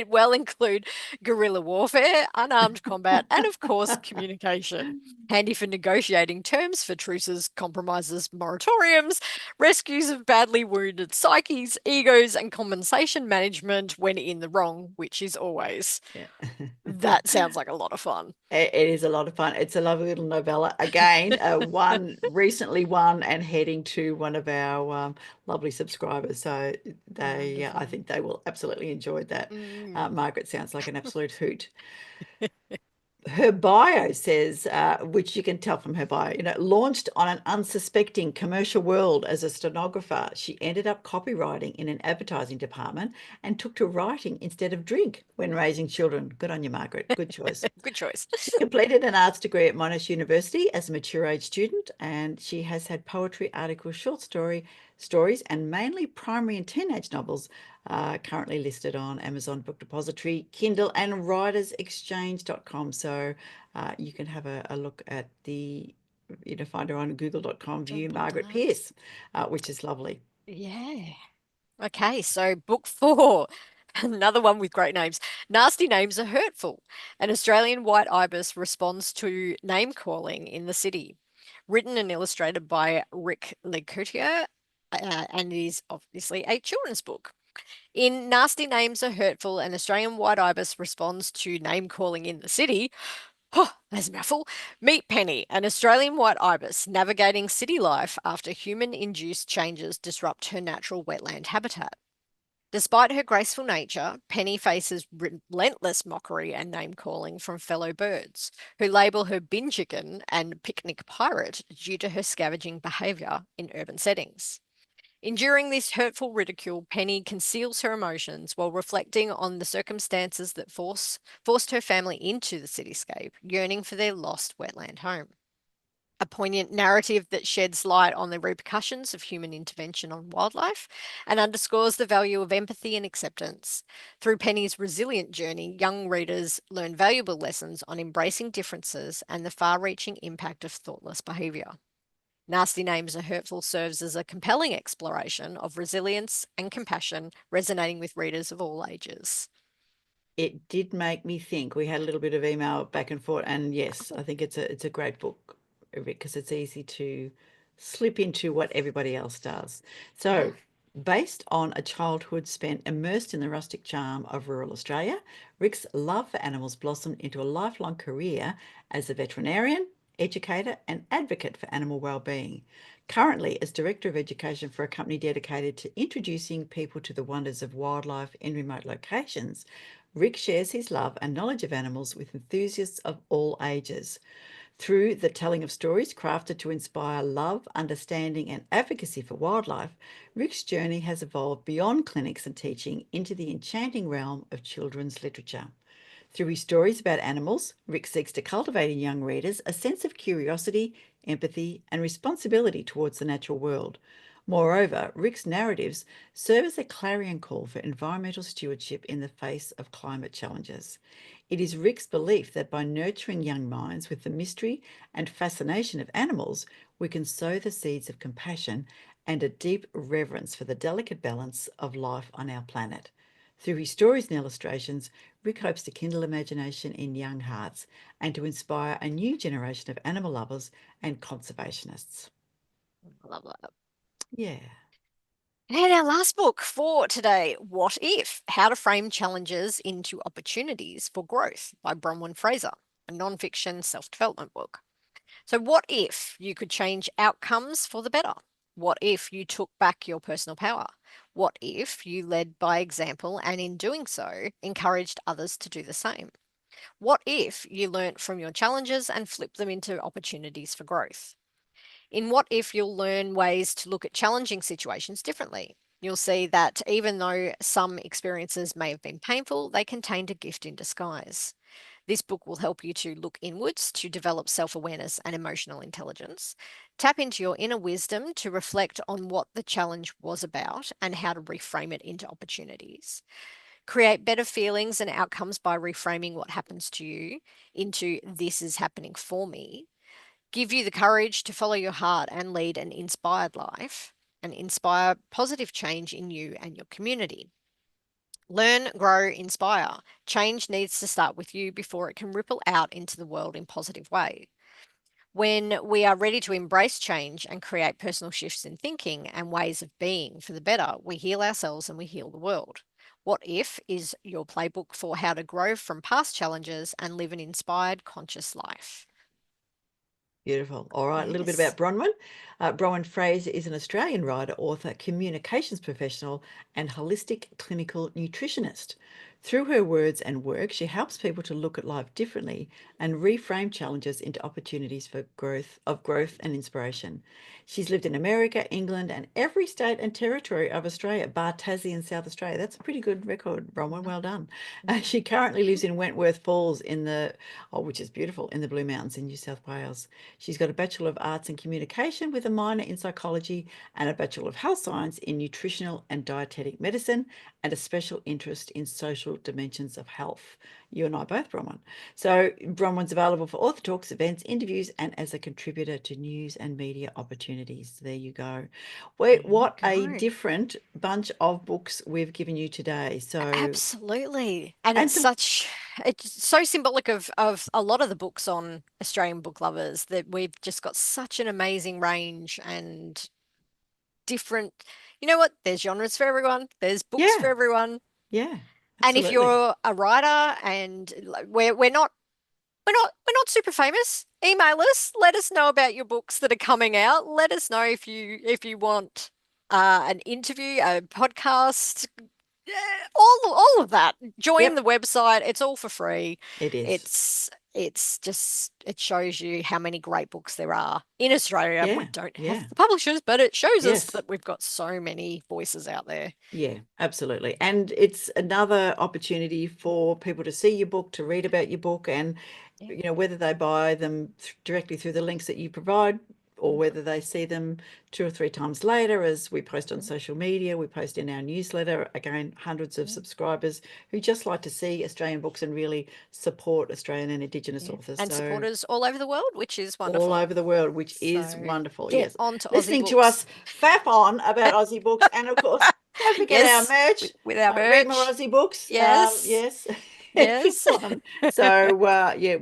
well include guerrilla warfare, unarmed combat, and of course, communication. Handy for negotiating terms for truces, compromises, moratoriums, rescues of badly wounded psyches, egos, and compensation management when in the wrong, which is always. That sounds like a lot of fun. It is a lot of fun. It's a lovely little novella. Again, one recently won and heading to one of our lovely subscribers. So I think they will absolutely enjoy that. Margaret sounds like an absolute hoot. Her bio says, which you can tell from her bio, launched on an unsuspecting commercial world as a stenographer. She ended up copywriting in an advertising department and took to writing instead of drink when raising children. Good on you, Margaret. Good choice. Good choice. She completed an arts degree at Monash University as a mature age student, and she has had poetry, articles, short stories, and mainly primary and teenage novels currently listed on Amazon Book Depository, Kindle, and writersexchange.com. So you can have a look at find her on google.com, view Margaret Pearce, which is lovely. Yeah. Okay, so book 4, another one with great names. Nasty Names Are Hurtful. An Australian White Ibis responds to name calling in the city. Written and illustrated by Rick LeCouteur, and is obviously a children's book. In Nasty Names Are Hurtful, an Australian White Ibis responds to name calling in the city. Oh, that's a mouthful. Meet Penny, an Australian white ibis navigating city life after human-induced changes disrupt her natural wetland habitat. Despite her graceful nature, Penny faces relentless mockery and name-calling from fellow birds, who label her bin chicken and picnic pirate due to her scavenging behaviour in urban settings. Enduring this hurtful ridicule, Penny conceals her emotions while reflecting on the circumstances that forced her family into the cityscape, yearning for their lost wetland home. A poignant narrative that sheds light on the repercussions of human intervention on wildlife and underscores the value of empathy and acceptance. Through Penny's resilient journey, young readers learn valuable lessons on embracing differences and the far-reaching impact of thoughtless behaviour. Nasty Names Are Hurtful serves as a compelling exploration of resilience and compassion, resonating with readers of all ages. It did make me think. We had a little bit of email back and forth, and yes, I think it's a great book, Rick, because it's easy to slip into what everybody else does. So, based on a childhood spent immersed in the rustic charm of rural Australia, Rick's love for animals blossomed into a lifelong career as a veterinarian, educator, and advocate for animal well-being. Currently, as Director of Education for a company dedicated to introducing people to the wonders of wildlife in remote locations, Rick shares his love and knowledge of animals with enthusiasts of all ages. Through the telling of stories crafted to inspire love, understanding, and advocacy for wildlife, Rick's journey has evolved beyond clinics and teaching into the enchanting realm of children's literature. Through his stories about animals, Rick seeks to cultivate in young readers a sense of curiosity, empathy, and responsibility towards the natural world. Moreover, Rick's narratives serve as a clarion call for environmental stewardship in the face of climate challenges. It is Rick's belief that by nurturing young minds with the mystery and fascination of animals, we can sow the seeds of compassion and a deep reverence for the delicate balance of life on our planet. Through his stories and illustrations, Rick hopes to kindle imagination in young hearts and to inspire a new generation of animal lovers and conservationists. I love that. Yeah. And our last book for today, What If? How to Frame Challenges into Opportunities for Growth by Bronwyn Frazer, a non-fiction self-development book. So what if you could change outcomes for the better? What if you took back your personal power? What if you led by example and in doing so, encouraged others to do the same? What if you learnt from your challenges and flipped them into opportunities for growth? In What If, you'll learn ways to look at challenging situations differently. You'll see that even though some experiences may have been painful, they contained a gift in disguise. This book will help you to look inwards to develop self-awareness and emotional intelligence, tap into your inner wisdom to reflect on what the challenge was about and how to reframe it into opportunities. Create better feelings and outcomes by reframing what happens to you into this is happening for me. Give you the courage to follow your heart and lead an inspired life and inspire positive change in you and your community. Learn, grow, inspire. Change needs to start with you before it can ripple out into the world in a positive way. When we are ready to embrace change and create personal shifts in thinking and ways of being for the better, we heal ourselves and we heal the world. What If is your playbook for how to grow from past challenges and live an inspired, conscious life. Beautiful. All right, a little bit Yes. about Bronwyn. Bronwyn Frazer is an Australian writer, author, communications professional, and holistic clinical nutritionist. Through her words and work, she helps people to look at life differently and reframe challenges into opportunities for growth and inspiration. She's lived in America, England, and every state and territory of Australia, bar Tassie and South Australia. That's a pretty good record, Bronwyn. Well done. She currently lives in Wentworth Falls which is beautiful, in the Blue Mountains in New South Wales. She's got a Bachelor of Arts in Communication with a minor in psychology and a Bachelor of Health Science in Nutritional and Dietetic Medicine and a special interest in social essential dimensions of health. You and I both, Bronwyn. So Bronwyn's available for author talks, events, interviews, and as a contributor to news and media opportunities. There you go. What a different bunch of books we've given you today. So absolutely. And it's so symbolic of a lot of the books on Australian book lovers, that we've just got such an amazing range and different, you know what? There's genres for everyone. There's books for everyone. Yeah. And if you're a writer and we're not super famous, email us. Let us know about your books that are coming out. Let us know if you want an interview, a podcast, all of that. Join the website. It's all for free. It is. It's just, it shows you how many great books there are in Australia. We don't have the publishers, but it shows us that we've got so many voices out there. Yeah, absolutely. And it's another opportunity for people to see your book, to read about your book, and you know, whether they buy them directly through the links that you provide, or whether they see them 2 or 3 times later, as we post on social media, we post in our newsletter. Again, hundreds of subscribers who just like to see Australian books and really support Australian and Indigenous authors. And supporters all over the world, which is wonderful. All over the world, which is wonderful. Get on to listening Aussie to us faff on about Aussie books, and of course, don't forget our merch. With our merch. Read more Aussie books. Yes. Yes. Yes. So,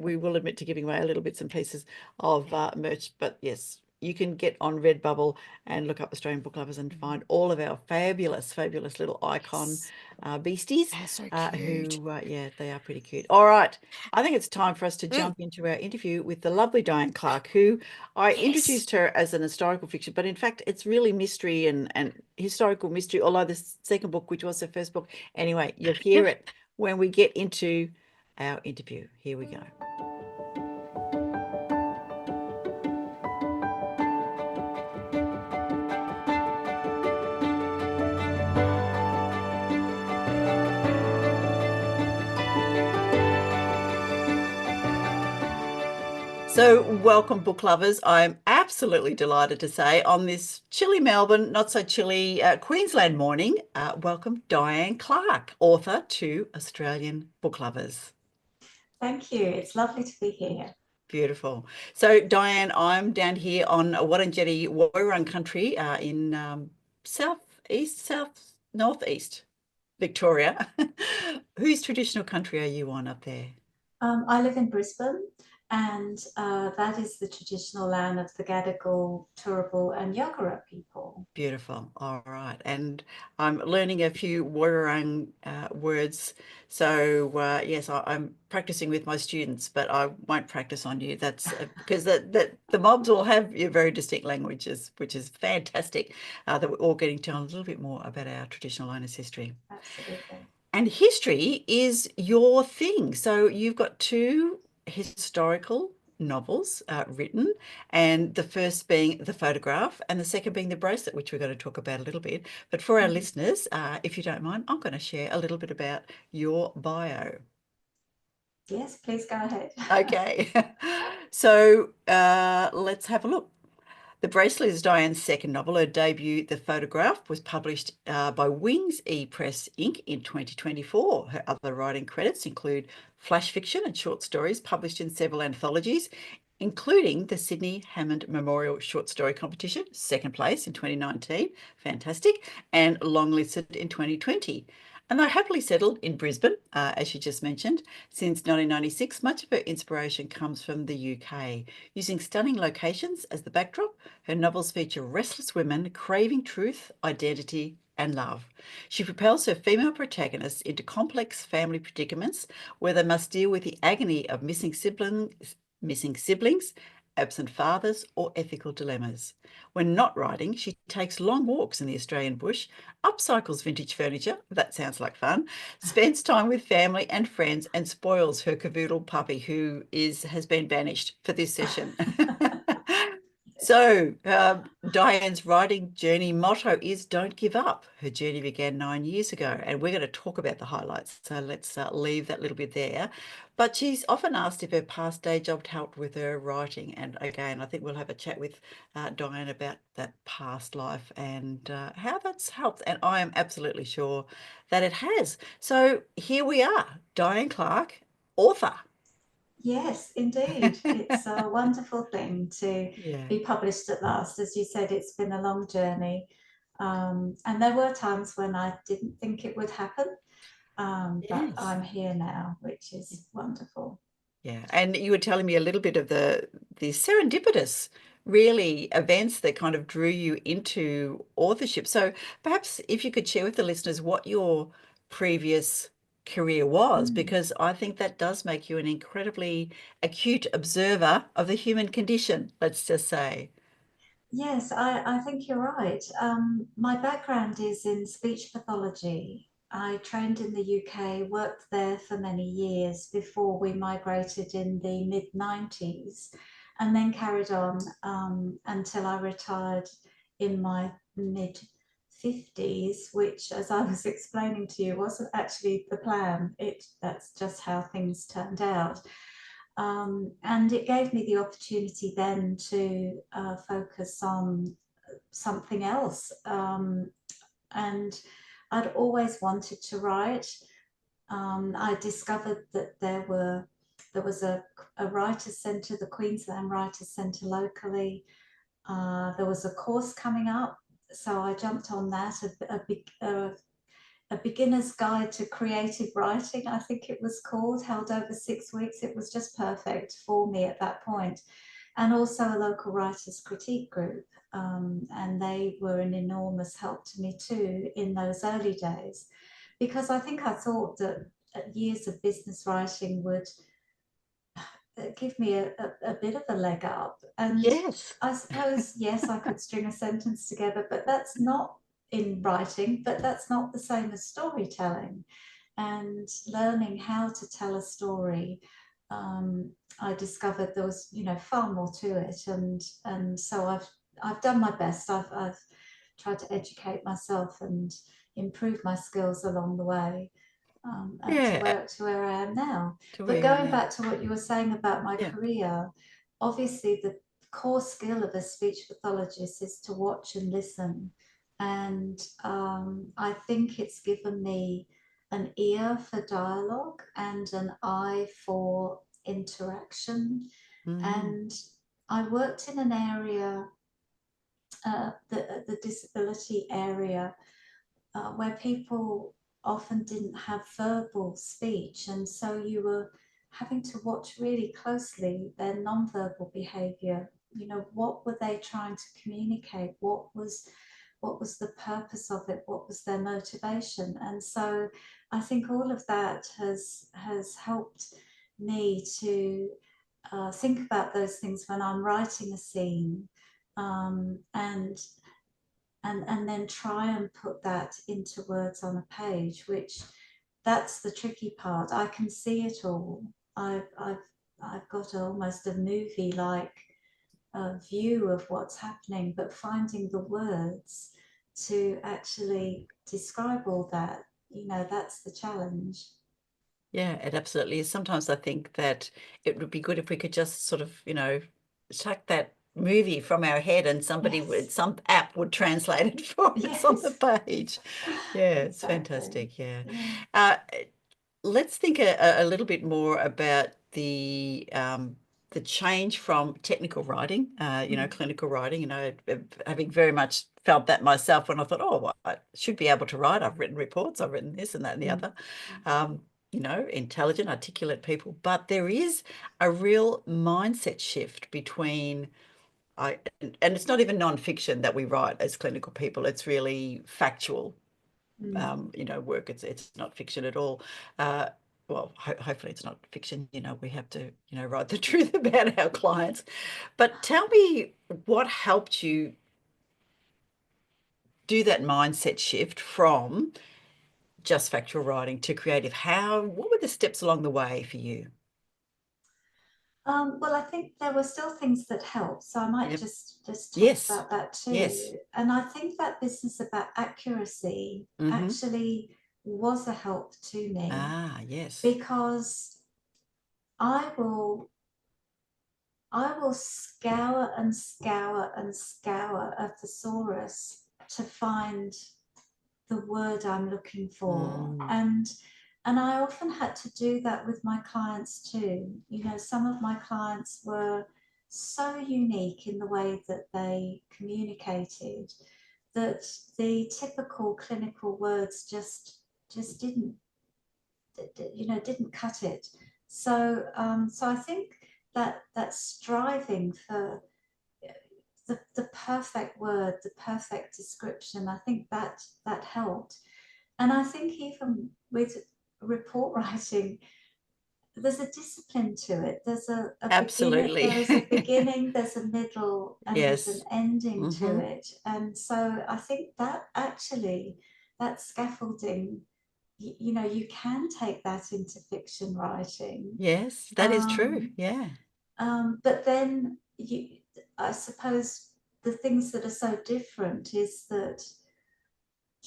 we will admit to giving away a little bits and pieces of merch, but yes, you can get on Redbubble and look up Australian book lovers and find all of our fabulous little icon beasties. They're so cute. Who, they are pretty cute. All right. I think it's time for us to jump into our interview with the lovely Diane Clarke, who I introduced her as an historical fiction, but in fact, it's really mystery and historical mystery, although the second book, which was her first book. Anyway, you'll hear it when we get into our interview. Here we go. So welcome, book lovers. I'm absolutely delighted to say on this chilly Melbourne, not so chilly Queensland morning, welcome Diane Clarke, author to Australian book lovers. Thank you. It's lovely to be here. Beautiful. So Diane, I'm down here on Wurundjeri Woiwurrung country in northeast Victoria. Whose traditional country are you on up there? I live in Brisbane, and that is the traditional land of the Gadigal, Turrbal and Yagara people. Beautiful. All right. And I'm learning a few Woiwurrung words. So yes, I'm practicing with my students, but I won't practice on you. That's because the mobs all have your very distinct languages, which is fantastic, that we're all getting to know a little bit more about our traditional owners' history. Absolutely. And history is your thing. So you've got 2 historical novels written, and the first being The Photograph and the second being The Bracelet, which we're going to talk about a little bit. But for our listeners, if you don't mind, I'm going to share a little bit about your bio. Yes, please go ahead. Okay. So let's have a look. The Bracelet is Diane's second novel. Her debut, The Photograph, was published by Wings E-Press Inc. in 2024. Her other writing credits include flash fiction and short stories published in several anthologies, including the Sydney Hammond Memorial Short Story Competition, second place in 2019, fantastic, and longlisted in 2020. And they're happily settled in Brisbane, as she just mentioned. Since 1996, much of her inspiration comes from the UK. Using stunning locations as the backdrop, her novels feature restless women craving truth, identity, and love. She propels her female protagonists into complex family predicaments where they must deal with the agony of missing siblings, absent fathers, or ethical dilemmas. When not writing, she takes long walks in the Australian bush, upcycles vintage furniture, that sounds like fun, spends time with family and friends, and spoils her cavoodle puppy, who has been banished for this session. So, Diane's writing journey motto is "Don't give up." Her journey began 9 years ago, and we're going to talk about the highlights. So let's leave that little bit there. But she's often asked if her past day job helped with her writing, and again, I think we'll have a chat with Diane about that past life and how that's helped. And I am absolutely sure that it has. So here we are, Diane Clarke, author. Yes, indeed. It's a wonderful thing to Yeah. be published at last. As you said, it's been a long journey. And there were times when I didn't think it would happen, but Yes. I'm here now, which is wonderful. Yeah, and you were telling me a little bit of the serendipitous, really, events that kind of drew you into authorship. So perhaps if you could share with the listeners what your previous career was, because I think that does make you an incredibly acute observer of the human condition, let's just say. Yes, I think you're right. My background is in speech pathology. I trained in the UK, worked there for many years before we migrated in the mid-90s, and then carried on until I retired in my mid-50s, which, as I was explaining to you, wasn't actually the plan. That's just how things turned out. And it gave me the opportunity then to focus on something else. And I'd always wanted to write. I discovered that there was a writers' centre, the Queensland Writers' Centre locally. There was a course coming up, so I jumped on that, a beginner's guide to creative writing, I think it was called, held over 6 weeks. It was just perfect for me at that point. And also a local writers critique group. And they were an enormous help to me too in those early days, because I think I thought that years of business writing would give me a bit of a leg up. And Yes. I suppose, yes, I could string a sentence together, but that's not in writing, but that's not the same as storytelling. And learning how to tell a story, I discovered there was, far more to it. And so I've done my best. I've tried to educate myself and improve my skills along the way. Yeah, To where I am now. to where But you are going now. back to what you were saying about my Yeah. career, obviously the core skill of a speech pathologist is to watch and listen. And I think it's given me an ear for dialogue and an eye for interaction. And I worked in an area, the disability area, where people often didn't have verbal speech, and so you were having to watch really closely their non-verbal behavior. What were they trying to communicate? What was the purpose of it? What was their motivation? And so I think all of that has helped me to think about those things when I'm writing a scene, and then try and put that into words on a page, which that's the tricky part. I can see it all. I've got almost a movie-like view of what's happening, but finding the words to actually describe all that, that's the challenge. Yeah, it absolutely is. Sometimes I think that it would be good if we could just sort of, chuck that movie from our head and Yes. some app would translate it for us on the Yes. page. Yeah, it's Exactly. fantastic. Yeah. Yeah. Uh, let's think a little bit more about the change from technical writing, clinical writing. Having very much felt that myself when I thought, oh, well, I should be able to write. I've written reports, I've written this and that and the other. Intelligent, articulate people. But there is a real mindset shift between and it's not even non-fiction that we write as clinical people. It's really factual work. It's not fiction at all. Well, hopefully it's not fiction. We have to, write the truth about our clients. But tell me what helped you do that mindset shift from just factual writing to creative. What were the steps along the way for you? Well, I think there were still things that helped, so I might Yep. just talk Yes. about that too. Yes. And I think that business about accuracy actually was a help to me, Yes. because I will scour and scour and scour a thesaurus to find the word I'm looking for. And I often had to do that with my clients too. You know, some of my clients were so unique in the way that they communicated that the typical clinical words just didn't cut it. So so I think that striving for the perfect word, the perfect description, I think that helped. And I think even with report writing, there's a discipline to it. There's a Absolutely. beginning, there's a middle, and there's an Yes. ending to it. And so I think that actually, that scaffolding, you know, you can take that into fiction writing. Yes, that is true. Yeah. But then I suppose the things that are so different is that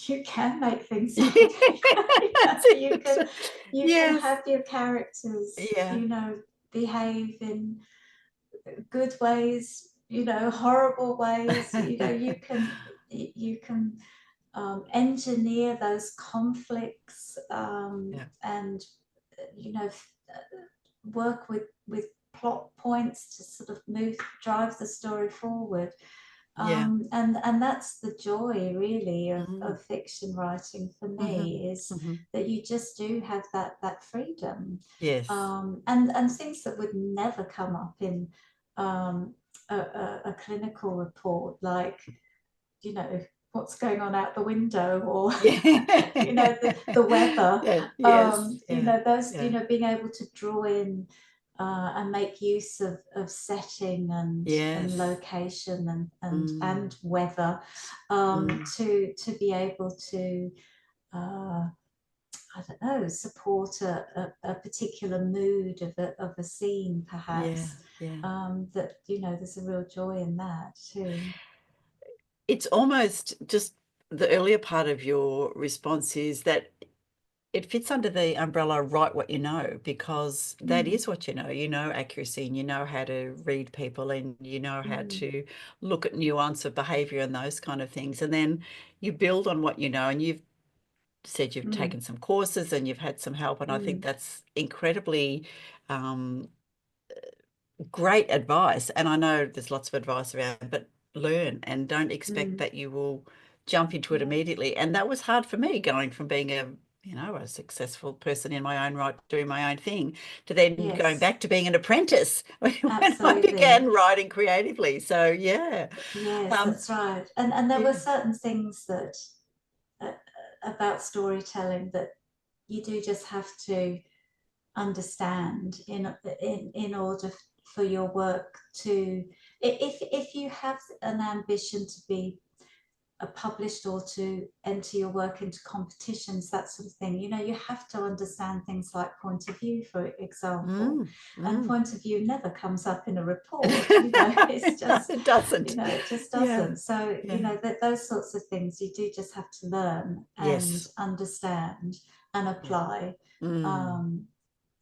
you can make things up. So you can have your characters, you know, behave in good ways, you know, horrible ways. You know, you can engineer those conflicts, and you know, work with plot points to sort of drive the story forward. And that's the joy really of fiction writing for me, is that you just do have that freedom. Yes. And things that would never come up in a clinical report, like, you know, what's going on out the window, or you know, the weather. You know, those, you know, being able to draw in and make use of setting and location and weather, to be able to I don't know, support a particular mood of a scene, perhaps. That, you know, there's a real joy in that too. It's almost just the earlier part of your response is that it fits under the umbrella, write what you know, because that is what you know accuracy, and you know how to read people, and you know how to look at nuance of behavior and those kind of things. And then you build on what you know, and you've said you've taken some courses and you've had some help. And I think that's incredibly great advice. And I know there's lots of advice around, but learn and don't expect that you will jump into it immediately. And that was hard for me, going from being a successful person in my own right, doing my own thing, to then going back to being an apprentice when I began writing creatively. So yes, that's right. And there were certain things that about storytelling that you do just have to understand in order for your work to, if you have an ambition to be published or to enter your work into competitions, that sort of thing, you know, you have to understand things like point of view, for example. And point of view never comes up in a report, you know. It's just it doesn't, you know, it just doesn't. So you know, that those sorts of things you do just have to learn and understand and apply. And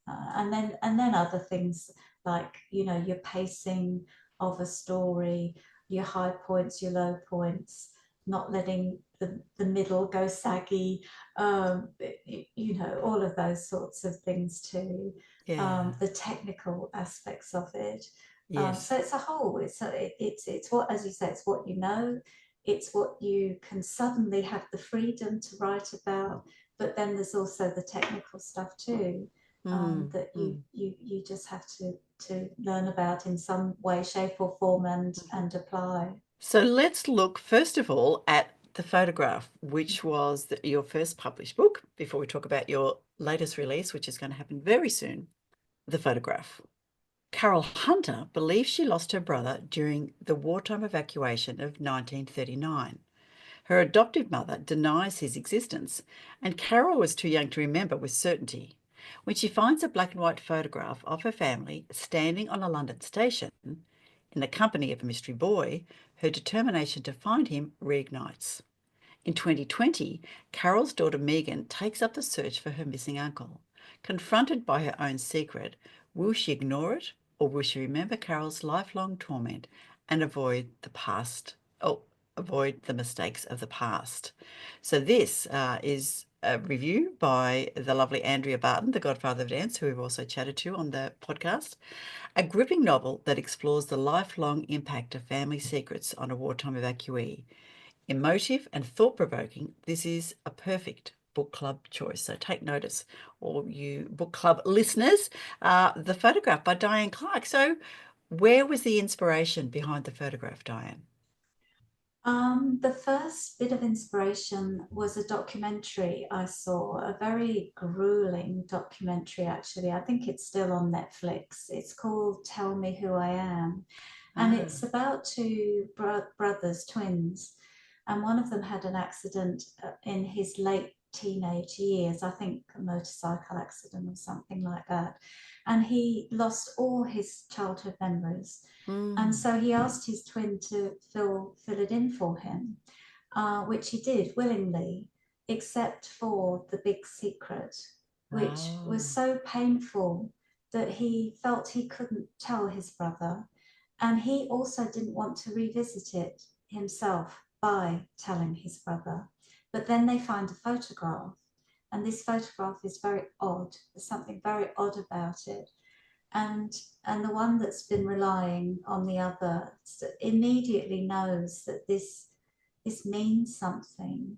then other things like, you know, your pacing of a story, your high points, your low points, not letting the middle go saggy, you know, all of those sorts of things too. The technical aspects of it. So it's a whole. It's what, as you say, it's what you know. It's what you can suddenly have the freedom to write about. But then there's also the technical stuff too. That you just have to learn about in some way, shape or form, and apply. So let's look first of all at The Photograph, which was your first published book, before we talk about your latest release, which is going to happen very soon. The Photograph. Carol Hunter believes she lost her brother during the wartime evacuation of 1939. Her adoptive mother denies his existence, and Carol was too young to remember with certainty. when she finds a black and white photograph of her family standing on a London station in the company of a mystery boy, her determination to find him reignites. In 2020, Carol's daughter Megan takes up the search for her missing uncle. Confronted by her own secret, will she ignore it, or will she remember Carol's lifelong torment and avoid the mistakes of the past? So this is a review by the lovely Andrea Barton, the godfather of dance, who we've also chatted to on the podcast. A gripping novel that explores the lifelong impact of family secrets on a wartime evacuee. Emotive and thought-provoking, this is a perfect book club choice. So take notice, all you book club listeners. The photograph by Diane Clarke. So where was the inspiration behind the photograph, Diane? The first bit of inspiration was a documentary I saw, a very grueling documentary, actually. I think it's still on Netflix. It's called Tell Me Who I Am. And it's about two brothers, twins. And one of them had an accident in his late teenage years, I think a motorcycle accident or something like that. And he lost all his childhood memories. And so he asked his twin to fill it in for him, which he did willingly, except for the big secret, which was so painful that he felt he couldn't tell his brother. And he also didn't want to revisit it himself by telling his brother. But then they find a photograph, and this photograph is very odd. There's something very odd about it. And the one that's been relying on the other immediately knows that this means something,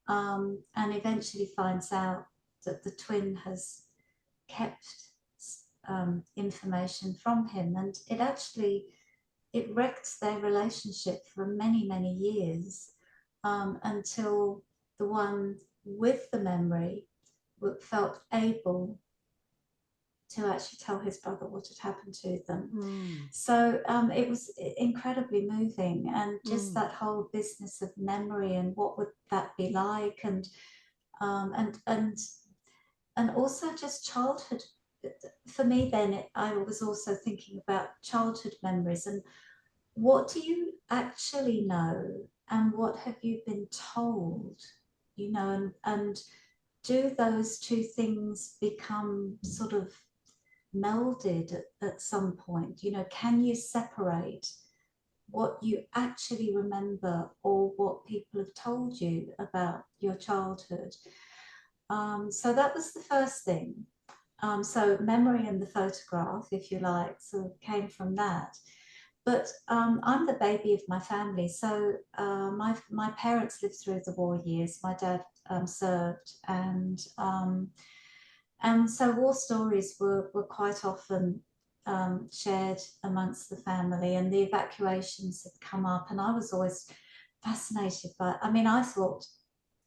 and eventually finds out that the twin has kept information from him, and it wrecked their relationship for many, many years, until the one with the memory felt able to actually tell his brother what had happened to them. So it was incredibly moving, and just that whole business of memory and what would that be like, and also just childhood. For me then, I was also thinking about childhood memories and what do you actually know and what have you been told, and do those two things become sort of melded at some point? Can you separate what you actually remember or what people have told you about your childhood? So that was the first thing. So memory and the photograph, if you like, sort of came from that. But I'm the baby of my family. So my parents lived through the war years. My dad served, and so war stories were quite often shared amongst the family, and the evacuations had come up, and I was always fascinated by, I thought,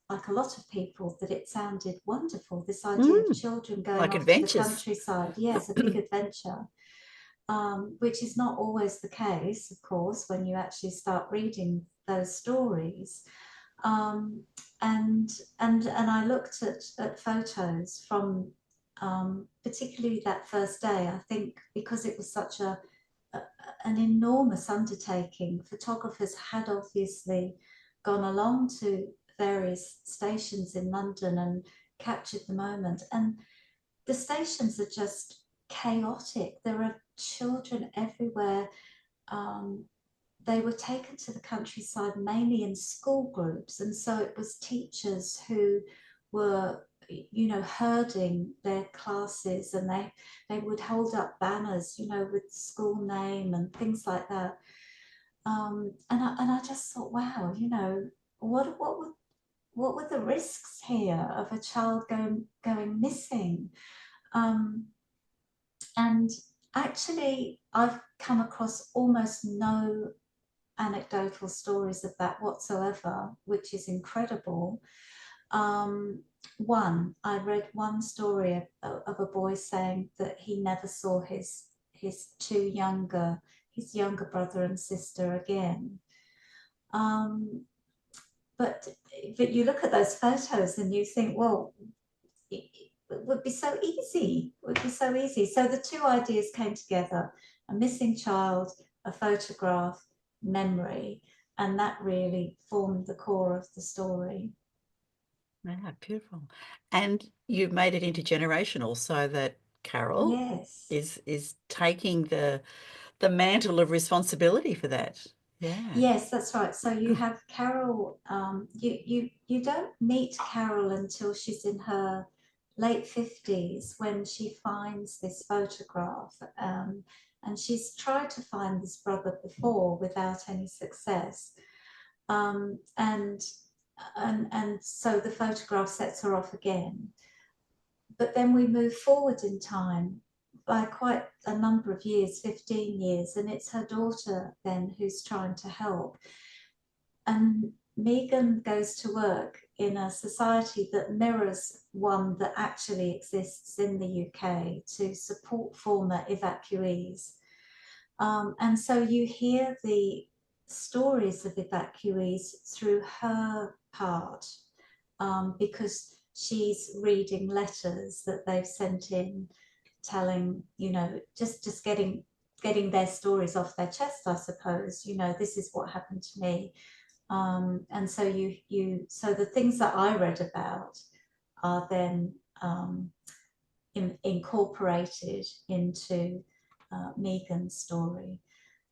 like a lot of people, that it sounded wonderful, this idea of children going like off adventures to the countryside. Yes, a big adventure, which is not always the case, of course, when you actually start reading those stories. And I looked at photos from particularly that first day. I think because it was such an enormous undertaking, photographers had obviously gone along to various stations in London and captured the moment. And the stations are just chaotic. There are children everywhere. They were taken to the countryside mainly in school groups, and so it was teachers who were herding their classes, and they would hold up banners with school name and things like that. And I just thought, wow, what were the risks here of a child going missing? And actually, I've come across almost no anecdotal stories of that whatsoever, which is incredible. I read one story of a boy saying that he never saw his younger brother and sister again. But you look at those photos and you think, well, would be so easy. Would be so easy. So the two ideas came together: a missing child, a photograph, memory, and that really formed the core of the story. Ah, beautiful. And you've made it intergenerational so that Carol Yes. is taking the mantle of responsibility for that. Yeah. Yes, that's right. So you have Carol. You don't meet Carol until she's in her late 50s, when she finds this photograph, and she's tried to find this brother before without any success, and so the photograph sets her off again. But then we move forward in time by quite a number of years, 15 years, and it's her daughter then who's trying to help. And Megan goes to work in a society that mirrors one that actually exists in the UK to support former evacuees. And so you hear the stories of evacuees through her part, because she's reading letters that they've sent in, telling, just getting their stories off their chest, I suppose. This is what happened to me. And so so the things that I read about are then incorporated into Megan's story.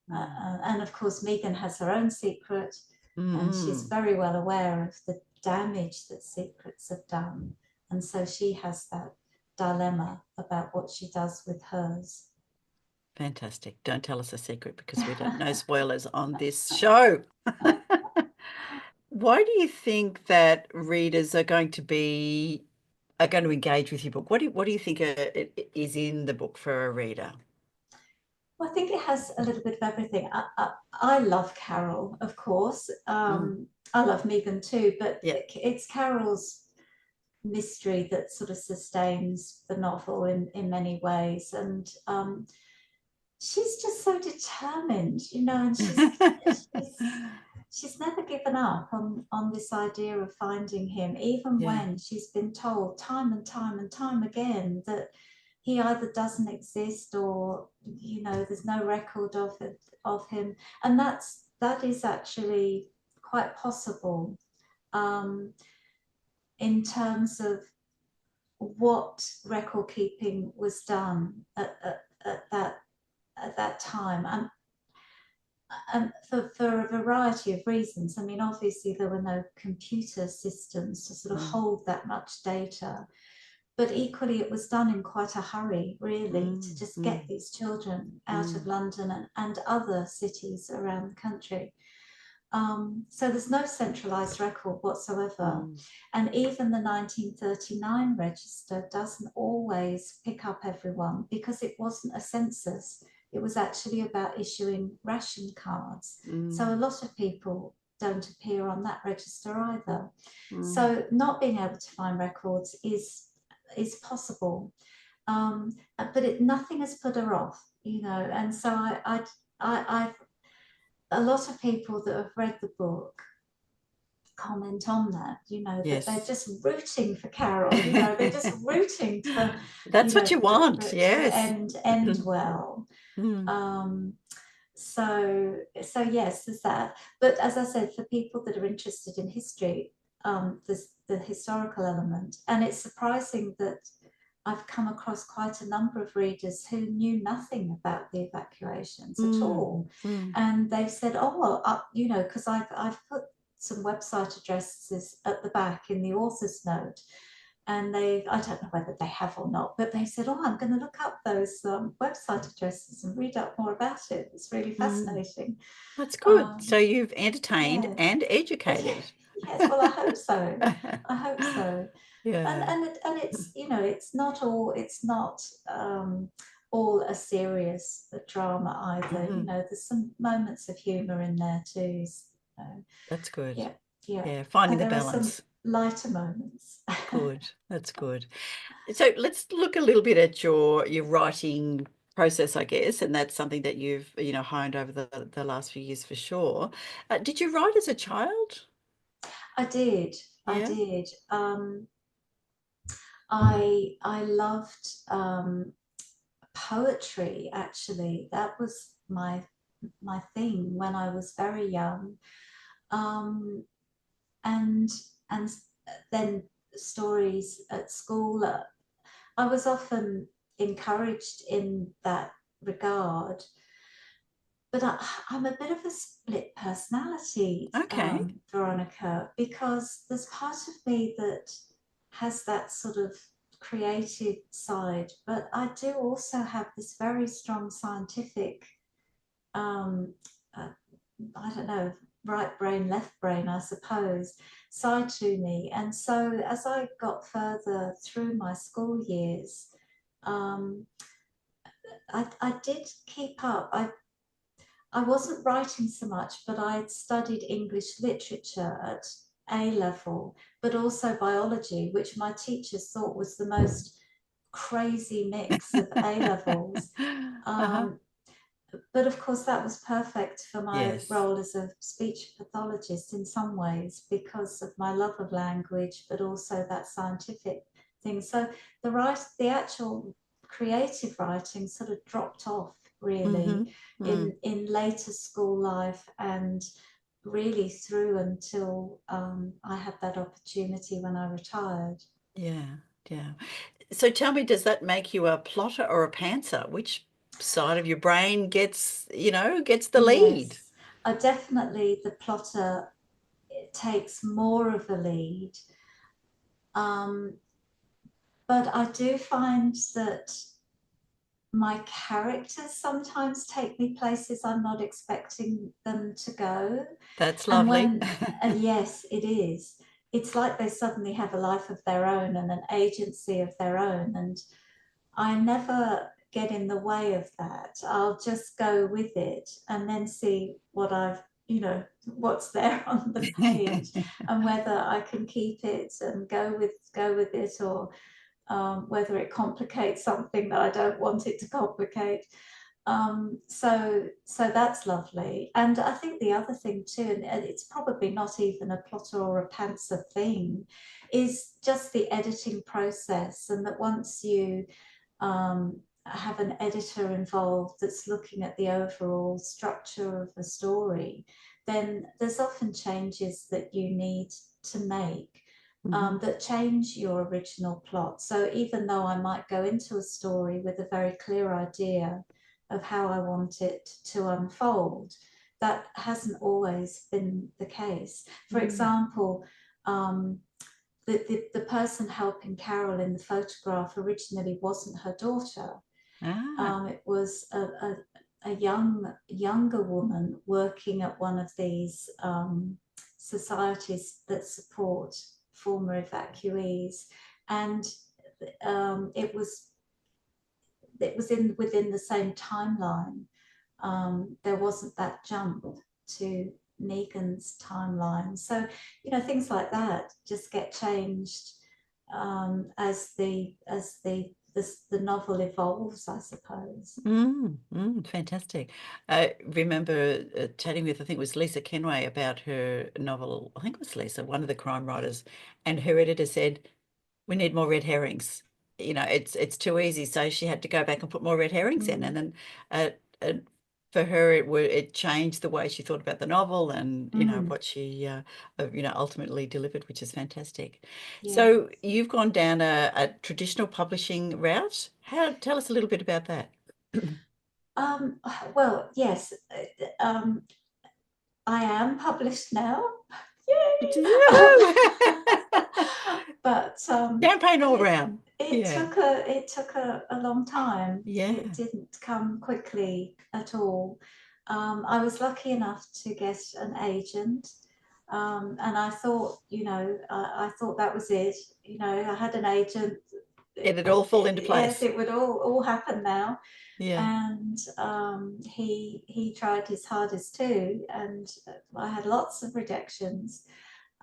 And of course, Megan has her own secret, and she's very well aware of the damage that secrets have done. And so she has that dilemma about what she does with hers. Fantastic. Don't tell us a secret, because we don't know spoilers on this show. Why do you think that readers are going to engage with your book? What do you think is in the book for a reader? Well, I think it has a little bit of everything. I love Carol, of course. I love Megan too, but it's Carol's mystery that sort of sustains the novel in many ways. And she's just so determined, and she's never given up on this idea of finding him, even when she's been told time and time and time again that he either doesn't exist, or there's no record of him. And that is actually quite possible, in terms of what record keeping was done at that time, and for a variety of reasons. I mean, obviously there were no computer systems to sort of hold that much data, but equally it was done in quite a hurry, really, to just get these children out of London and other cities around the country. So there's no centralised record whatsoever. And even the 1939 register doesn't always pick up everyone, because it wasn't a census. It was actually about issuing ration cards. So a lot of people don't appear on that register either. So not being able to find records is possible. But nothing has put her off, and so I've a lot of people that have read the book comment on that, that they're just rooting for Carol, they're just rooting for that's what you want, to yes. end well. So yes, there's that. But as I said, for people that are interested in history, there's the historical element, and it's surprising that I've come across quite a number of readers who knew nothing about the evacuations at all. And they've said, because I've put some website addresses at the back in the author's note, and I don't know whether they have or not, but they said, I'm going to look up those website addresses and read up more about it. It's really fascinating. That's good. So you've entertained and educated. Yes, well, I hope so. I hope so. Yeah. And it's it's not all a serious drama either. There's some moments of humour in there too. So, that's good. Yeah. Finding the there balance. Are some lighter moments. Good. That's good. So let's look a little bit at your writing process, I guess, and that's something that you've honed over the last few years for sure. Did you write as a child? I did. Yeah. I did. I loved poetry, actually. That was my thing when I was very young. And then stories at school. I was often encouraged in that regard, but I'm a bit of a split personality, Okay. Veronica, because there's part of me that has that sort of creative side, but I do also have this very strong scientific, um, I don't know, right brain, left brain, I suppose, side to me. And so as I got further through my school years, um, I did keep up. I wasn't writing so much, but I had studied English literature at A level, but also biology, which my teachers thought was the most crazy mix of A levels. Uh-huh. But of course, that was perfect for my Yes. role as a speech pathologist in some ways because of my love of language, but also that scientific thing. So the actual creative writing sort of dropped off really in later school life, and really through until I had that opportunity when I retired. Yeah, yeah. So tell me, does that make you a plotter or a pantser? Which side of your brain gets the lead? Yes, definitely the plotter takes more of a lead. But I do find that my characters sometimes take me places I'm not expecting them to go. That's And lovely. yes, it is. It's like they suddenly have a life of their own and an agency of their own. And I never get in the way of that. I'll just go with it and then see what's there on the page, and whether I can keep it and go with it, or whether it complicates something that I don't want it to complicate. So that's lovely. And I think the other thing too, and it's probably not even a plotter or a pantser thing, is just the editing process, and that once you have an editor involved that's looking at the overall structure of a story, then there's often changes that you need to make that change your original plot. So even though I might go into a story with a very clear idea of how I want it to unfold, that hasn't always been the case. For example, the person helping Carol in the photograph originally wasn't her daughter. It was a younger woman working at one of these societies that support former evacuees, and it was within the same timeline. There wasn't that jump to Negan's timeline. So things like that just get changed as the novel evolves, I suppose. Fantastic. I remember chatting with, I think it was Lisa Kenway, about her novel. I think it was Lisa, one of the crime writers, and her editor said, "We need more red herrings. It's too easy." So she had to go back and put more red herrings in, and then for her, it changed the way she thought about the novel, and what she ultimately delivered, which is fantastic. So Yes. you've gone down a traditional publishing route. Tell us a little bit about that. Well, yes. Um, I am published now. Yay! But Campaign all round. it Yeah. took a long time. Yeah. It didn't come quickly at all. I was lucky enough to get an agent, and I thought, I thought that was it. I had an agent. It all fall into Yes, place. it would all happen now. Yeah. And he tried his hardest too, and I had lots of rejections.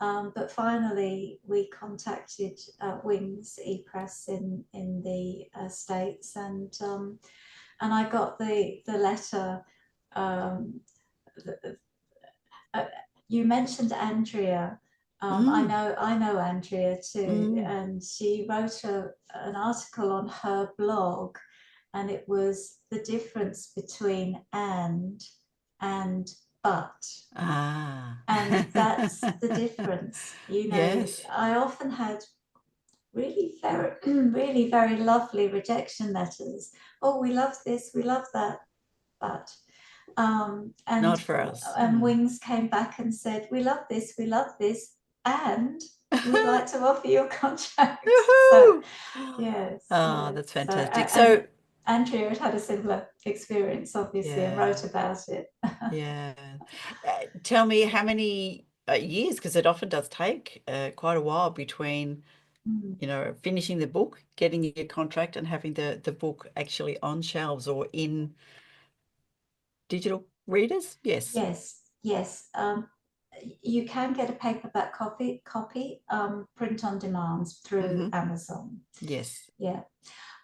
But finally, we contacted Wings ePress in the States, and I got the letter. Um, you mentioned Andrea. I know Andrea too, and she wrote an article on her blog, and it was the difference between and but. And that's the difference. You know, Yes. I often had really very, really very lovely rejection letters. Oh, we love this, we love that, but and Not for us. and Wings came back and said, we love this, and we'd like to offer you a contract. So, yes. That's fantastic. So Andrea had a similar experience, obviously, and yeah. wrote about it. Yeah. Tell me how many years, because it often does take quite a while between, you know, finishing the book, getting your contract, and having the book actually on shelves or in digital readers. Yes. Yes. You can get a paperback copy, print on demand through Amazon. Yes. Yeah.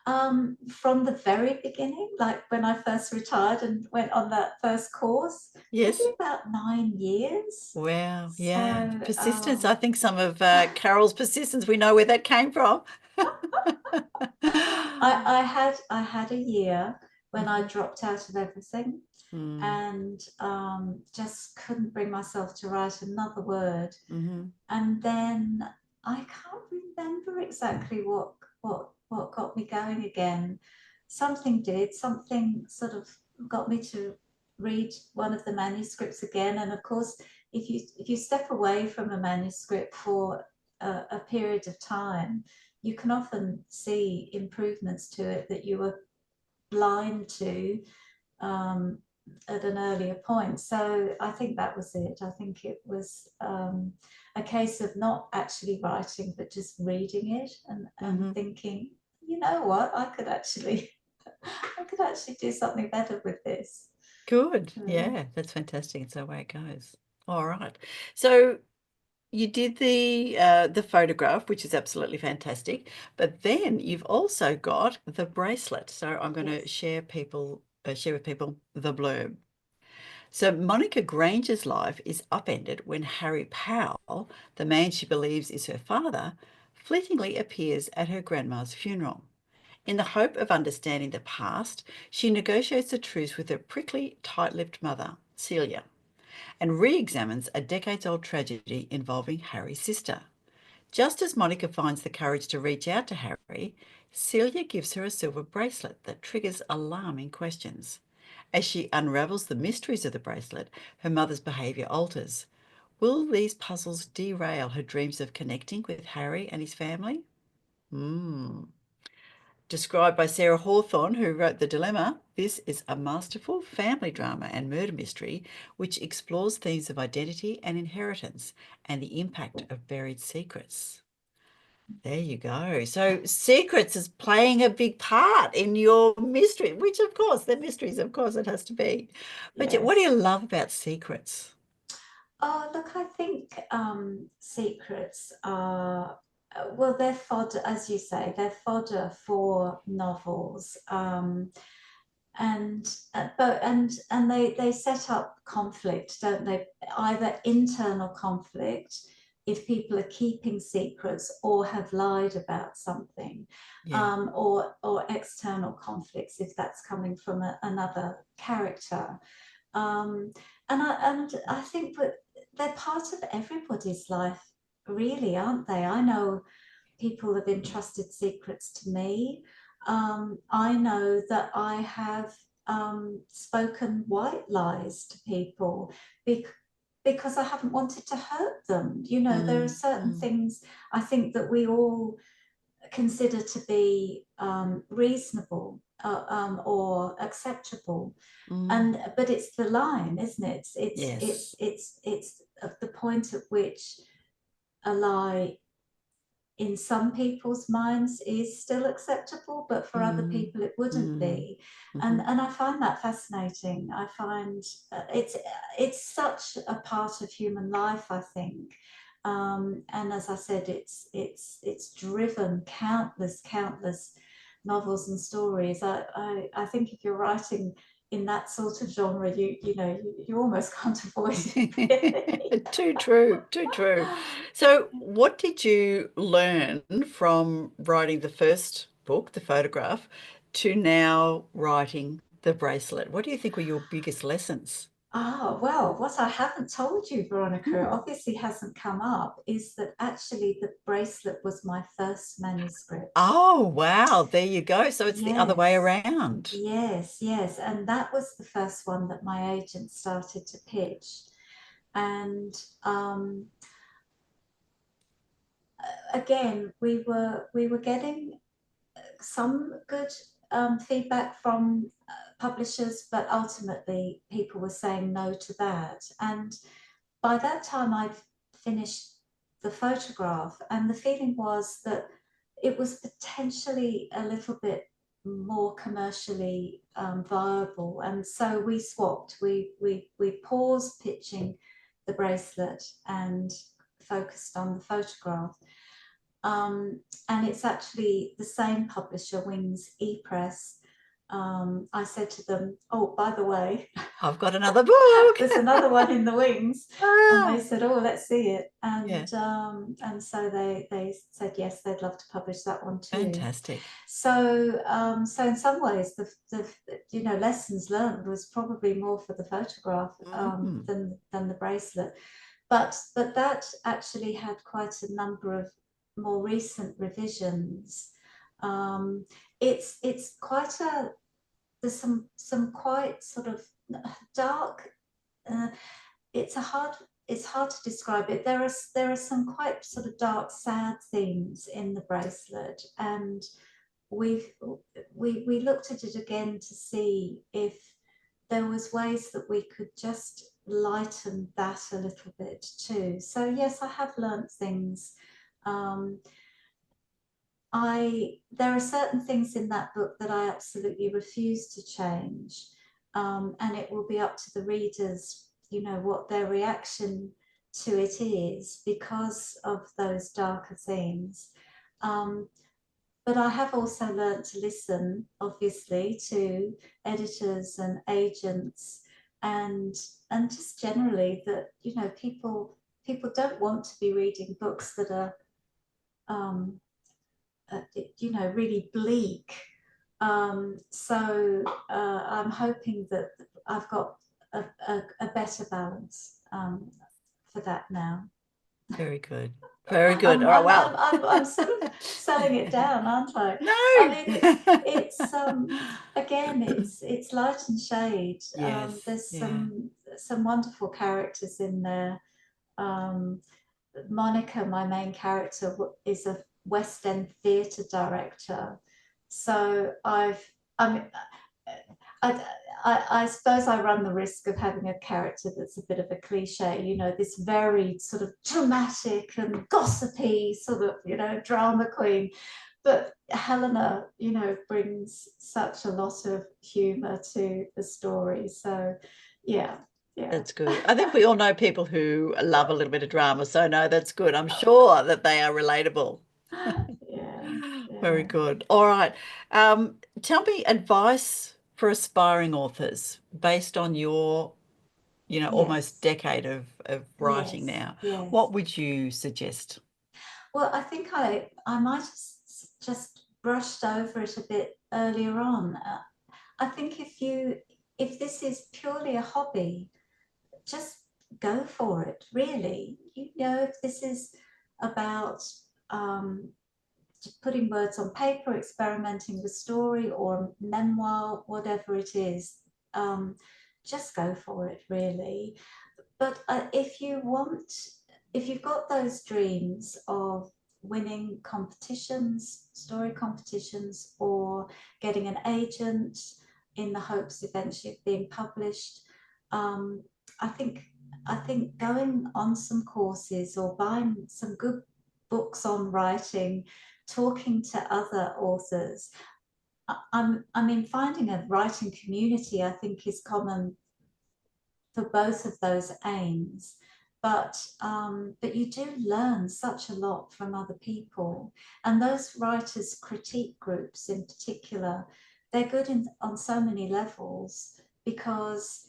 From the very beginning, like when I first retired and went on that first course, Yes. probably about 9 years. Wow. So, Yeah. Persistence. I think some of Carol's persistence, we know where that came from. I had a year when I dropped out of everything and just couldn't bring myself to write another word. And then I can't remember exactly what got me going again. Something did, something sort of got me to read one of the manuscripts again. And of course, if you step away from a manuscript for a period of time, you can often see improvements to it that you were blind to at an earlier point. So I think that was it. I think it was a case of not actually writing, but just reading it and thinking, you know what, I could actually do something better with this. Good. Yeah, that's fantastic. It's the way it goes. All right. So you did the photograph, which is absolutely fantastic, but then you've also got the bracelet. So I'm going to share with people the blurb. So Monica Granger's life is upended when Harry Powell, the man she believes is her father, fleetingly appears at her grandma's funeral. In the hope of understanding the past, she negotiates a truce with her prickly, tight-lipped mother, Celia, and re-examines a decades-old tragedy involving Harry's sister. Just as Monica finds the courage to reach out to Harry, Celia gives her a silver bracelet that triggers alarming questions. As she unravels the mysteries of the bracelet, her mother's behaviour alters. Will these puzzles derail her dreams of connecting with Harry and his family? Described by Sarah Hawthorne, who wrote The Dilemma, this is a masterful family drama and murder mystery which explores themes of identity and inheritance and the impact of buried secrets. There you go. So secrets is playing a big part in your mystery, which of course, they're mysteries, of course it has to be. But what do you love about secrets? Oh, look, I think secrets are, well, they're fodder, as you say, they're fodder for novels. And they set up conflict, don't they? Either internal conflict, if people are keeping secrets or have lied about something, or external conflicts if that's coming from another character. And I think that they're part of everybody's life, really, aren't they? I know people have entrusted secrets to me. I know that I have spoken white lies to people because I haven't wanted to hurt them. You know, there are certain things I think that we all consider to be reasonable or acceptable, but it's the line, isn't it? It's at the point at which a lie in some people's minds is still acceptable, but for other people it wouldn't be. And I find that fascinating. I find it's such a part of human life, I think. And as I said, it's driven countless novels and stories. I think if you're writing in that sort of genre, you almost can't avoid it. Too true, too true. So what did you learn from writing the first book, The Photograph, to now writing The Bracelet? What do you think were your biggest lessons? Well, what I haven't told you, Veronica, obviously hasn't come up, is that actually The Bracelet was my first manuscript. Oh, wow. There you go. So it's the other way around. Yes. And that was the first one that my agent started to pitch. And again, we were getting some good feedback from publishers, but ultimately people were saying no to that. And by that time, I'd finished The Photograph, and the feeling was that it was potentially a little bit more commercially viable. And so we swapped. We paused pitching The Bracelet and focused on The Photograph. And it's actually the same publisher, Wings ePress. I said to them, oh, by the way, I've got another book. There's another one in the wings. And they said, oh, let's see it. And so they said, yes, they'd love to publish that one too. Fantastic. So in some ways, the lessons learned was probably more for The Photograph than The Bracelet. But that actually had quite a number of more recent revisions. It's quite there's some quite sort of dark. It's hard to describe it. There are some quite sort of dark, sad themes in The Bracelet, and we looked at it again to see if there was ways that we could just lighten that a little bit too. So yes, I have learnt things. There are certain things in that book that I absolutely refuse to change, and it will be up to the readers, what their reaction to it is because of those darker themes. But I have also learnt to listen, obviously, to editors and agents, and just generally that people don't want to be reading books that are really bleak. So I'm hoping that I've got a better balance for that now. Very good. Very good. All right, wow. I'm sort of selling it down, aren't I? No. I mean, it's again, it's light and shade. Yes. There's some wonderful characters in there. Monica, my main character, is a West End theatre director. So I suppose I run the risk of having a character that's a bit of a cliche, this very sort of dramatic and gossipy sort of, drama queen. But Helena, brings such a lot of humour to the story. So, yeah. That's good. I think we all know people who love a little bit of drama. So, no, that's good. I'm sure that they are relatable. Very good. All right. Tell me advice for aspiring authors based on your, almost decade of writing now. Yes. What would you suggest? Well, I think I might have just brushed over it a bit earlier on. I think if this is purely a hobby, just go for it, really. If this is about putting words on paper, experimenting with story or memoir, whatever it is, just go for it, really. But if you've got those dreams of winning competitions, story competitions, or getting an agent in the hopes eventually of being published, I think going on some courses or buying some good books on writing, talking to other authors. Finding a writing community, I think, is common for both of those aims. But you do learn such a lot from other people, and those writers' critique groups in particular, they're good on so many levels, because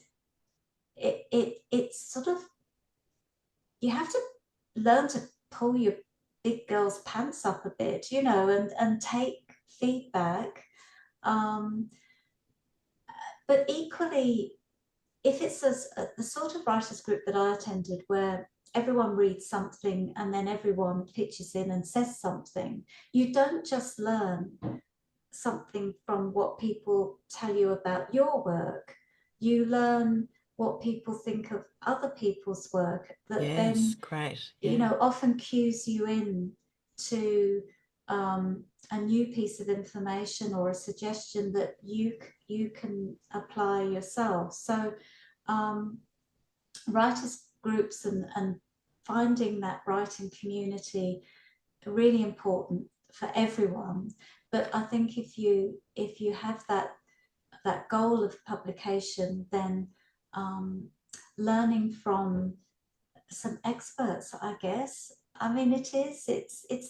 it's sort of, you have to learn to pull your big girl's pants up a bit, you know, and take feedback. But equally, if it's the sort of writers group that I attended, where everyone reads something and then everyone pitches in and says something, you don't just learn something from what people tell you about your work. You learn what people think of other people's work that then, great. you know, often cues you in to a new piece of information or a suggestion that you can apply yourself. So writers groups and finding that writing community are really important for everyone. But I think if you have that goal of publication, then learning from some experts, I guess. I mean, it's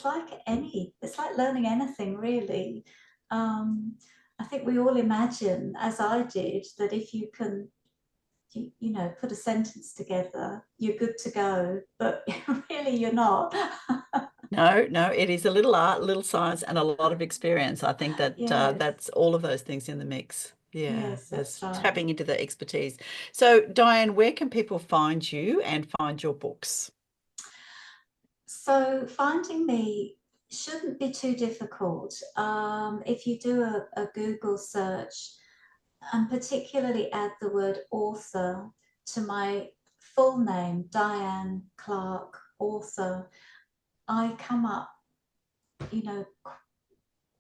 like learning anything, really. I think we all imagine, as I did, that if you can, you know, put a sentence together, you're good to go, but really you're not. No, it is a little art, a little science, and a lot of experience. I think that Yes. that's all of those things in the mix. Yeah, Yes, that's right. tapping into the expertise. So, Diane, where can people find you and find your books? So finding me shouldn't be too difficult. If you do a Google search, and particularly add the word author to my full name, Diane Clarke, author, I come up, you know,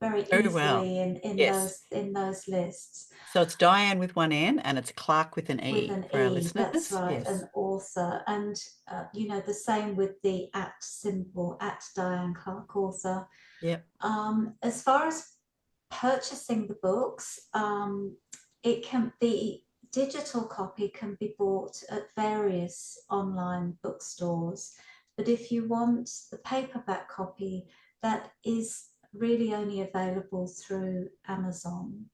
very Very well. easily Yes. in those lists. So it's Diane with one N and it's Clarke with an E With an for our E, listeners. that's right, Yes. an author. And, you know, the same with the @ symbol, @ Diane Clarke, author. Yep. As far as purchasing the books, the digital copy can be bought at various online bookstores. But if you want the paperback copy, that is really only available through Amazon.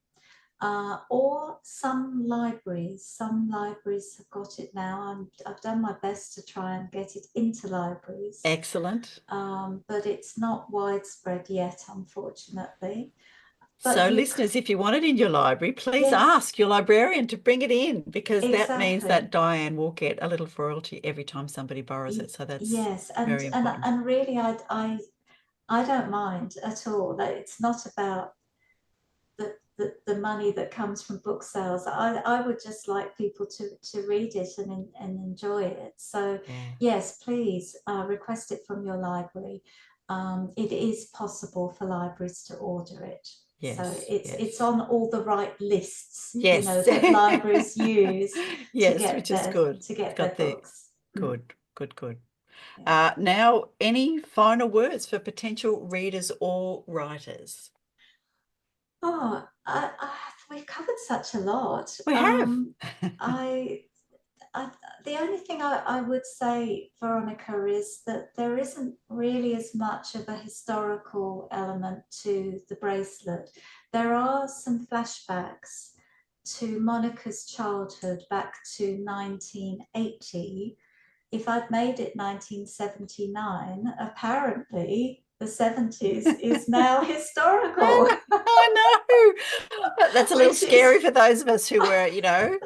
Or some libraries have got it now. I've done my best to try and get it into libraries. Excellent. But it's not widespread yet, unfortunately. But so listeners, if you want it in your library, please ask your librarian to bring it in, because that means that Diane will get a little royalty every time somebody borrows it. So that's very important. And really, I don't mind at all. That it's not about the money that comes from book sales. I would just like people to read it and enjoy it. So yes, please request it from your library. It is possible for libraries to order it. Yes, so it's on all the right lists, yes, you know, that libraries use yes, to get which is good. to get their books. Good. Yeah. Now, any final words for potential readers or writers? Oh, we've covered such a lot. We have. The only thing I would say, Veronica, is that there isn't really as much of a historical element to the bracelet. There are some flashbacks to Monica's childhood back to 1980. If I'd made it 1979, apparently the 70s is now historical. I know. That's a little scary for those of us who were, you know,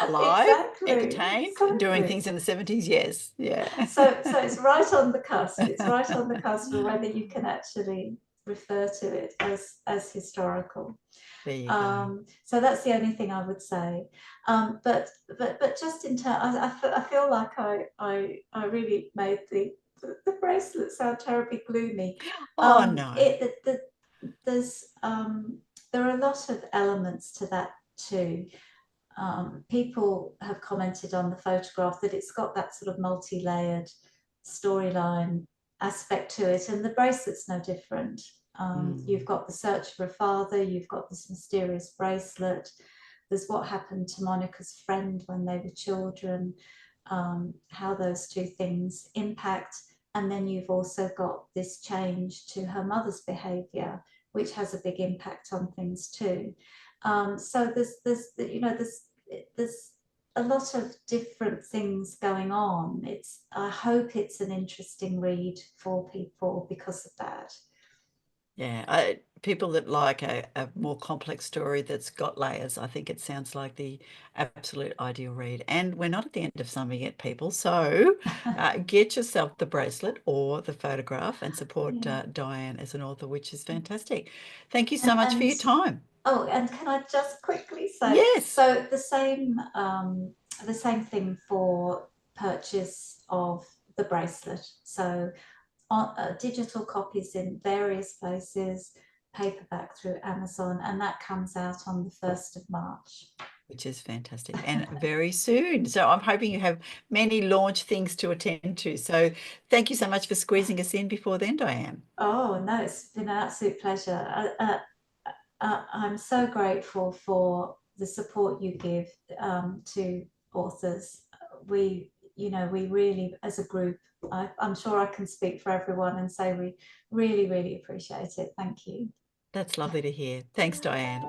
alive, entertained, doing things in the 70s. Yes. Yeah. So it's right on the cusp. It's right on the cusp of whether you can actually refer to it as historical. There you go. So that's the only thing I would say. But just in terms, I feel like I really made the bracelet sound terribly gloomy. Oh no. There are a lot of elements to that too. People have commented on the photograph that it's got that sort of multi-layered storyline aspect to it, and the bracelet's no different. You've got the search for a father, you've got this mysterious bracelet, there's what happened to Monica's friend when they were children, how those two things impact, and then you've also got this change to her mother's behaviour, which has a big impact on things too. So there's there's a lot of different things going on. I hope it's an interesting read for people because of that. Yeah, people that like a more complex story that's got layers, I think it sounds like the absolute ideal read. And we're not at the end of summer yet, people. So get yourself the bracelet or the photograph and support Diane as an author, which is fantastic. Thank you so much for your time. Oh, and can I just quickly say, yes. So the same thing for purchase of the bracelet. So digital copies in various places, paperback through Amazon, and that comes out on the 1st of March. Which is fantastic, and very soon. So I'm hoping you have many launch things to attend to. So thank you so much for squeezing us in before then, Diane. Oh, no, it's been an absolute pleasure. I'm so grateful for the support you give to authors. We really, as a group, I'm sure I can speak for everyone and say we really, really appreciate it. Thank you. That's lovely to hear. Thanks, Diane.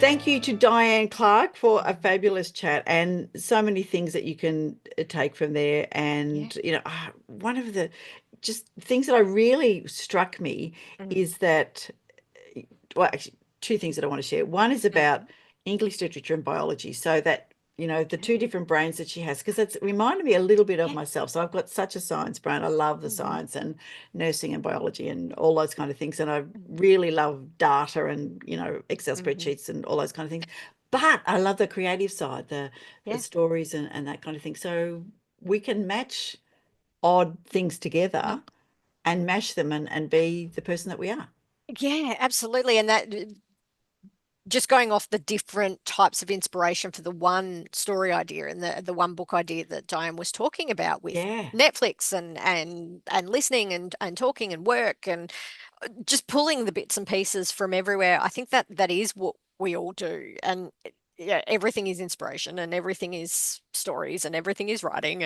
Thank you to Diane Clarke for a fabulous chat and so many things that you can take from there. And, one of the just things that I really struck me is that, well, actually, two things that I want to share. One is about English literature and biology. So that, the two different brains that she has, because it's reminded me a little bit of myself. So I've got such a science brain. I love the science and nursing and biology and all those kind of things. And I really love data and, Excel spreadsheets and all those kind of things. But I love the creative side, the stories and that kind of thing. So we can match odd things together and mash them and be the person that we are. Yeah, absolutely. And that just going off the different types of inspiration for the one story idea and the one book idea that Diane was talking about with Netflix and listening and talking and work and just pulling the bits and pieces from everywhere. I think that is what we all do. And everything is inspiration and everything is stories and everything is writing.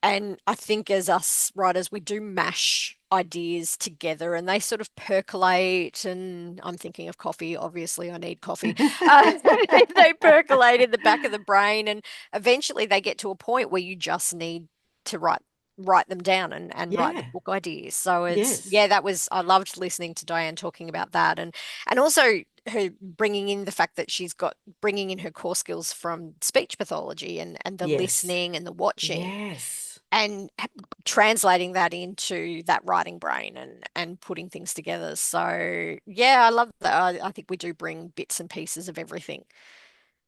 And I think as us writers, we do mash ideas together and they sort of percolate. And I'm thinking of coffee. Obviously, I need coffee. They percolate in the back of the brain. And eventually they get to a point where you just need to write them down and write the book ideas. So I loved listening to Diane talking about that. And also her bringing in the fact that she's bringing in her core skills from speech pathology and the listening and the watching. And translating that into that writing brain and putting things together. So I love that. I think we do bring bits and pieces of everything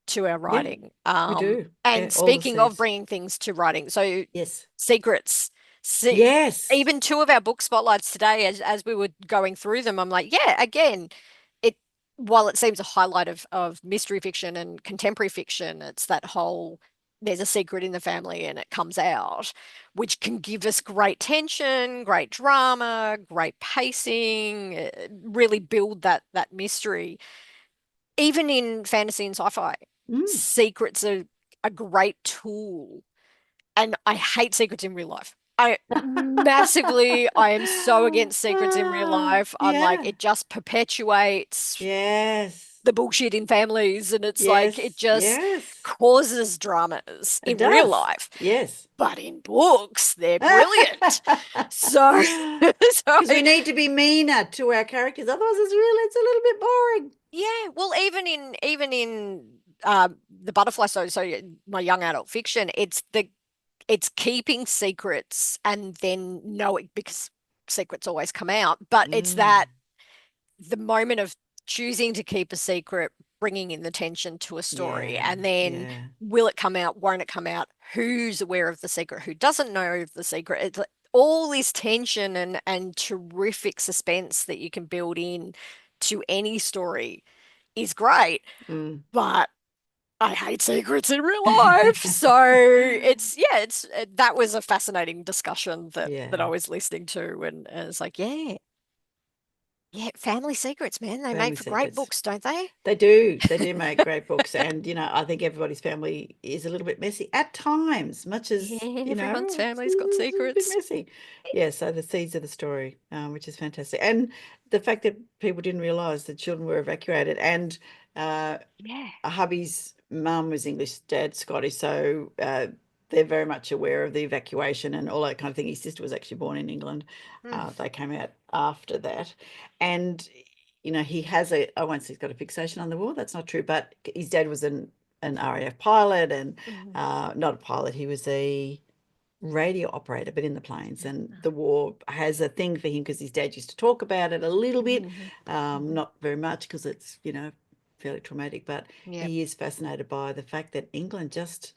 to our writing. We do. And speaking of bringing things to writing, so secrets. Even two of our book spotlights today, as we were going through them, I'm like, again, while it seems a highlight of mystery fiction and contemporary fiction, it's that whole there's a secret in the family and it comes out, which can give us great tension, great drama, great pacing, really build that mystery. Even in fantasy and sci-fi, secrets are a great tool. And I hate secrets in real life. I am so against secrets in real life. I'm like, it just perpetuates the bullshit in families, and it's like it just causes dramas in real life. But in books, they're brilliant. So because we need to be meaner to our characters, otherwise it's a little bit boring. Yeah, well, even in the butterfly, so my young adult fiction, it's keeping secrets and then knowing, because secrets always come out, but it's that the moment of choosing to keep a secret, bringing in the tension to a story, and then will it come out, won't it come out, who's aware of the secret, who doesn't know of the secret. It's like all this tension and terrific suspense that you can build in to any story is great, but I hate secrets in real life. So that was a fascinating discussion that I was listening to, and it's like, Yeah, family secrets, man. They Family make for great secrets. books, don't they? They do. They do make great books. And, I think everybody's family is a little bit messy at times, much as, Yeah, everyone's it's family's got a little bit secrets. messy. Yeah, so the seeds of the story, which is fantastic. And the fact that people didn't realise that children were evacuated. And Yeah. hubby's mum was English, dad Scottish, so they're very much aware of the evacuation and all that kind of thing. His sister was actually born in England. They came out after that. And he has I won't say he's got a fixation on the war. That's not true. But his dad was an RAF pilot and not a pilot. He was a radio operator, but in the planes. And the war has a thing for him because his dad used to talk about it a little bit, not very much because it's, fairly traumatic. But Yep. he is fascinated by the fact that England just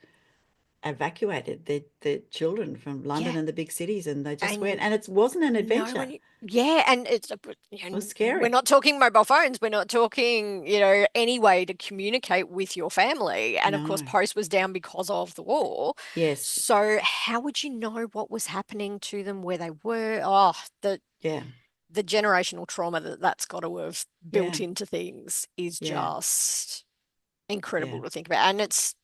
evacuated their children from London Yeah. and the big cities, and they just And went, and it wasn't an No adventure. one, yeah, and it's was scary. We're not talking mobile phones. We're not talking, any way to communicate with your family. And of course, No. post was down because of the war. Yes. So how would you know what was happening to them, where they were? Oh, Yeah. the generational trauma that's got to have built Yeah. into things is Yeah. just incredible Yeah. to think about. And it's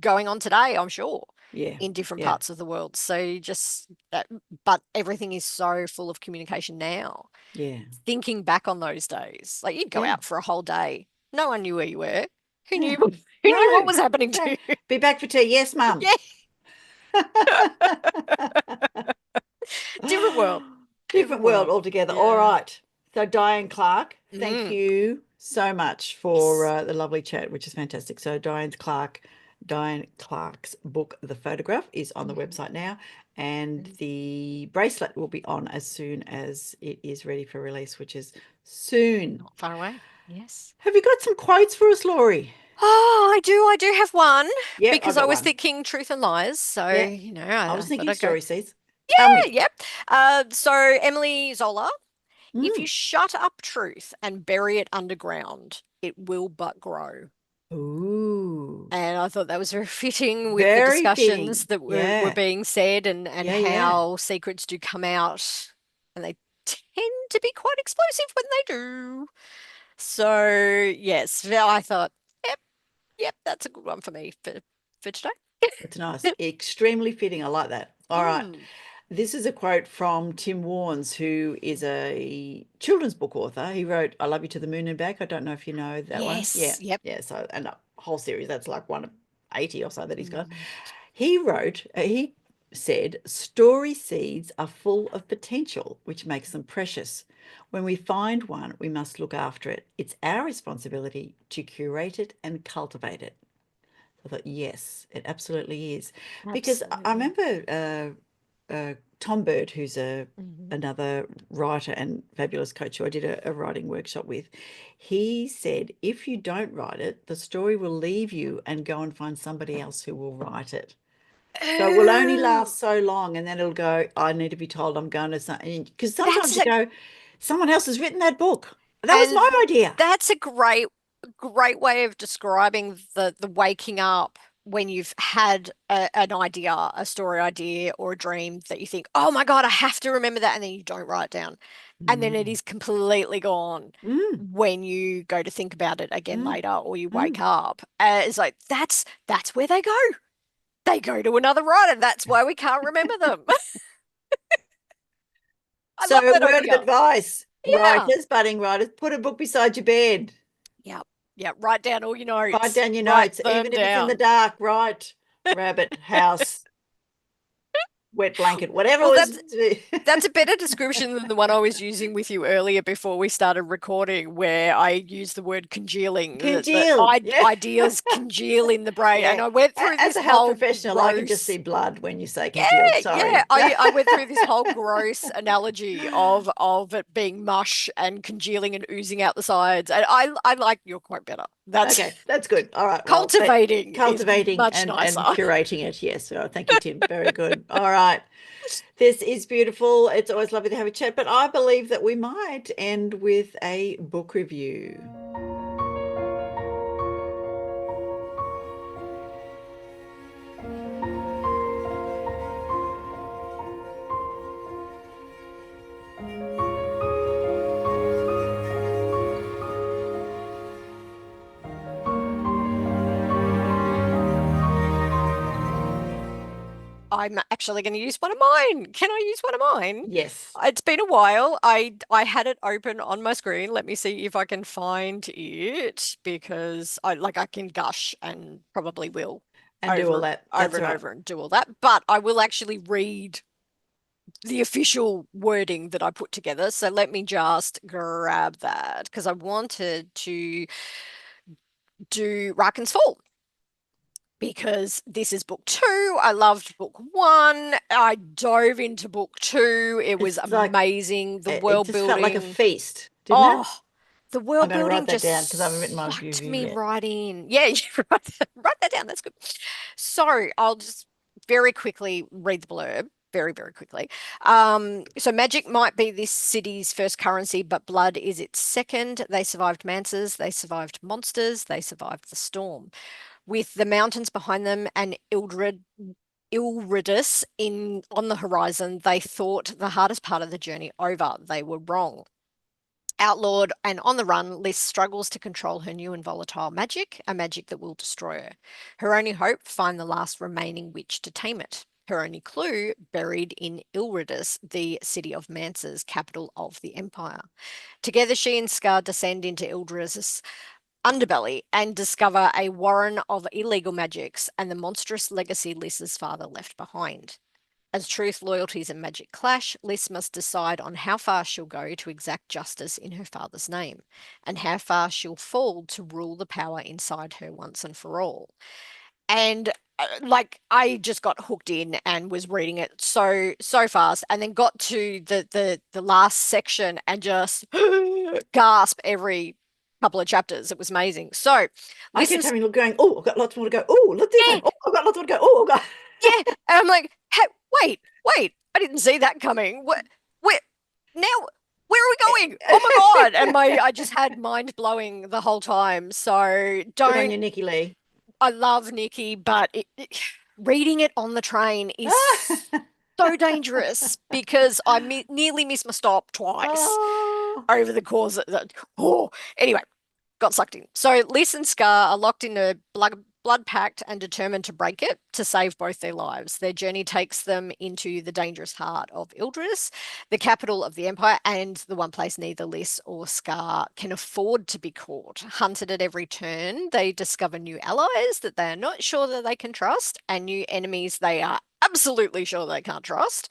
going on today, I'm sure, Yeah. in different Yeah. parts of the world. So just that, but everything is so full of communication now. Yeah. Thinking back on those days, like you'd go Yeah. out for a whole day. No one knew where you were. Who Yeah. knew? Who knew what was happening No. to you? Be back for tea. Yes, Mum. Yeah. Different world. Different world altogether. All Yeah. right. So Diane Clarke, thank Mm. you so much for Yes. the lovely chat, which is fantastic. So Diane Clarke's book, The Photograph, is on the website now, and the bracelet will be on as soon as it is ready for release, which is soon. Not far away. Yes. Have you got some quotes for us, Laurie? Oh, I do have one. Yeah, Because I was thinking truth and lies. So, Yeah. I was thinking thought I'd go. story seeds. Tell me. Yep. So Emily Zola, if you shut up truth and bury it underground, it will but grow. Ooh. And I thought that was very fitting with the Very discussions fitting. that were Yeah. being said and Yeah. how secrets do come out, and they tend to be quite explosive when they do. So yes, I thought, yep, that's a good one for me for today. It's nice. Extremely fitting. I like that. All right. This is a quote from Tim Warnes, who is a children's book author. He wrote I Love You to the Moon and Back. I don't know if you know that one. Yes. Yeah. Yep. Yeah. So, and a whole series, that's like one of 80 or so that he's got. He said, story seeds are full of potential, which makes them precious. When we find one, we must look after it. It's our responsibility to curate it and cultivate it. I thought, yes, it absolutely is. Because I remember Tom Bird, who's another writer and fabulous coach who I did a writing workshop with, he said, if you don't write it, the story will leave you and go and find somebody else who will write it. So it will only last so long, and then it'll go, I need to be told I'm going to something. Because sometimes you go, someone else has written that book. That was my idea. That's a great way of describing the waking up when you've had an idea, a story idea or a dream that you think, oh my God, I have to remember that. And then you don't write it down. And then it is completely gone when you go to think about it again later, or you wake up. It's like, that's where they go. They go to another writer. That's why we can't remember them. So word of advice, writers, budding writers, put a book beside your bed. Yeah, write down all your notes. Write down your notes, even if it's in the dark. Write rabbit, house, wet blanket, whatever. Well, that's a better description than the one I was using with you earlier before we started recording, where I used the word congealing. Ideas congeal in the brain. And I went through as this a health whole professional, gross... I can just see blood when you say congeal. Sorry. Yeah, I went through this whole gross analogy of it being mush and congealing and oozing out the sides. And I like your quote better. That's okay. That's good. All right. Cultivating much and nicer. And curating it. Yes. So thank you, Tim. Very good. All right. This is beautiful. It's always lovely to have a chat, but I believe that we might end with a book review. I'm actually going to use one of mine. Can I use one of mine? Yes. It's been a while. I had it open on my screen. Let me see if I can find it, because I can gush and probably will And do all that. over That's and right. over and do all that. But I will actually read the official wording that I put together. So let me just grab that, because I wanted to do Rarkyn's Fall, because this is book 2. I loved book 1. I dove into book 2. It was It's like, amazing. The it world just felt like a building. feast, didn't it? Oh, the I'm world going to write building that just down because I haven't written my sucked review me yet. right in. Yeah, you write that down. That's good. So I'll just very quickly read the blurb. Very, very quickly. So magic might be this city's first currency, but blood is its second. They survived Mances, they survived monsters, they survived the storm. With the mountains behind them and Ilridus on the horizon, they thought the hardest part of the journey over. They were wrong. Outlawed and on the run, Liz struggles to control her new and volatile magic, a magic that will destroy her. Her only hope, find the last remaining witch to tame it. Her only clue, buried in Ilridus, the city of Mances, capital of the empire. Together, she and Scar descend into Ilridus' underbelly and discover a warren of illegal magics and the monstrous legacy Lys's father left behind. As truth, loyalties, and magic clash, Lys must decide on how far she'll go to exact justice in her father's name, and how far she'll fall to rule the power inside her once and for all. And I just got hooked in and was reading it so fast, and then got to the last section and just gasp every couple of chapters. It was amazing. So I kept having a look going, oh, I've got lots more to go. Oh, look this one. Oh, I've got lots more to go. Oh, I've got... Yeah. And I'm like, hey, wait, I didn't see that coming. Where now? Where are we going? Oh my God. And I just had mind blowing the whole time. So Good on you, Nikky Lee. I love Nikky, but reading it on the train is so dangerous, because I nearly missed my stop twice over the course of that. Anyway, got sucked in. So Lys and Scar are locked in a blood pact and determined to break it to save both their lives. Their journey takes them into the dangerous heart of Ilridus, the capital of the empire, and the one place neither Lys or Scar can afford to be caught. Hunted at every turn, they discover new allies that they are not sure that they can trust, and new enemies they are absolutely sure they can't trust.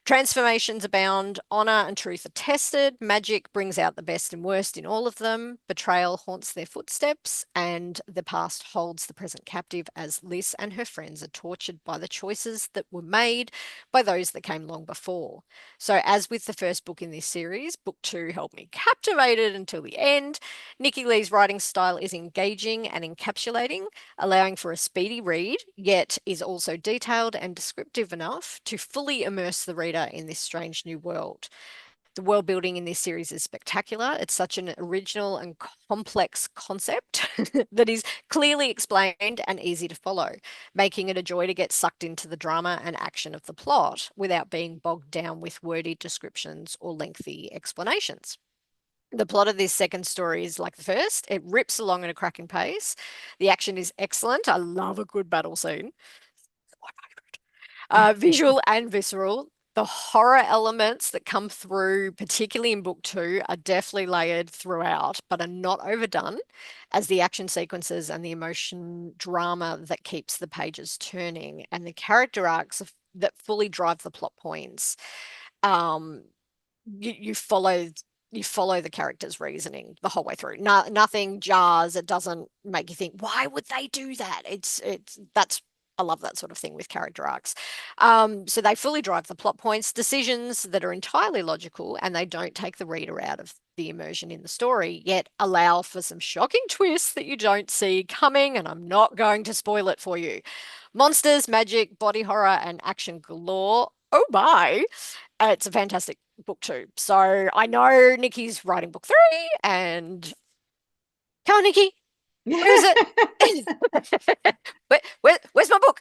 Transformations abound, honor and truth are tested, magic brings out the best and worst in all of them, betrayal haunts their footsteps, and the past holds the present captive as Lys and her friends are tortured by the choices that were made by those that came long before. So as with the first book in this series, book 2 held me captivated until the end. Nikky Lee's writing style is engaging and encapsulating, allowing for a speedy read, yet is also detailed and descriptive enough to fully immerse the reader in this strange new world. The world building in this series is spectacular. It's such an original and complex concept that is clearly explained and easy to follow, making it a joy to get sucked into the drama and action of the plot without being bogged down with wordy descriptions or lengthy explanations. The plot of this second story is like the first. It rips along at a cracking pace. The action is excellent. I love a good battle scene. Visual and visceral. The horror elements that come through, particularly in book 2, are definitely layered throughout, but are not overdone, as the action sequences and the emotion drama that keeps the pages turning, and the character arcs that fully drive the plot points. You follow the character's reasoning the whole way through. Nothing jars. It doesn't make you think, why would they do that? I love that sort of thing with character arcs. So they fully drive the plot points, decisions that are entirely logical, and they don't take the reader out of the immersion in the story, yet allow for some shocking twists that you don't see coming, and I'm not going to spoil it for you. Monsters, magic, body horror, and action galore. Oh my. It's a fantastic book too. So I know Nikky's writing book 3, and come on, Nikky. Where is it? Where's my book?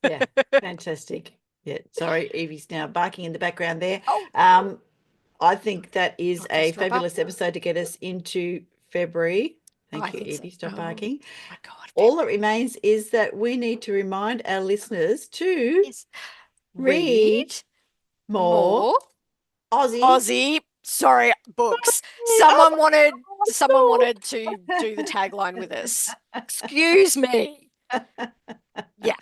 Yeah, fantastic. Yeah, sorry, Evie's now barking in the background there. I think that is a fabulous episode to get us into February. Thank I you, think so. Evie. Stop Oh, barking. my God. All that remains is that we need to remind our listeners to Yes. read more more Aussie. Sorry, books. Someone wanted to do the tagline with us. Excuse me. Yeah.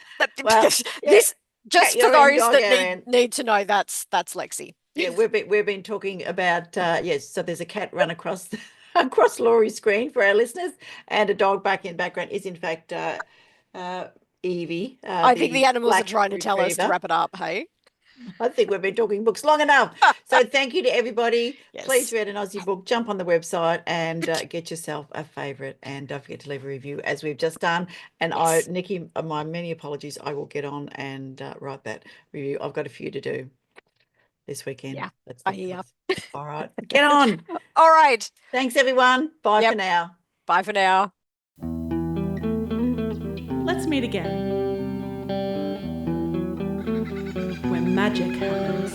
Well, This just for your end, those dog that our end. need to know that's Lexi. Yeah, we've been talking about yes. So there's a cat run across across Laurie's screen for our listeners, and a dog back in the background is in fact Evie. I think the animals are black trying to tell us to retriever. wrap it up. Hey. I think we've been talking books long enough. So thank you to everybody. Yes. Please read an Aussie book. Jump on the website and get yourself a favourite. And don't forget to leave a review, as we've just done. And Yes. Nikki, my many apologies. I will get on and write that review. I've got a few to do this weekend. Yeah, That's I hear. all right. Get on. All right. Thanks, everyone. Bye for now. Bye for now. Let's meet again when magic happens.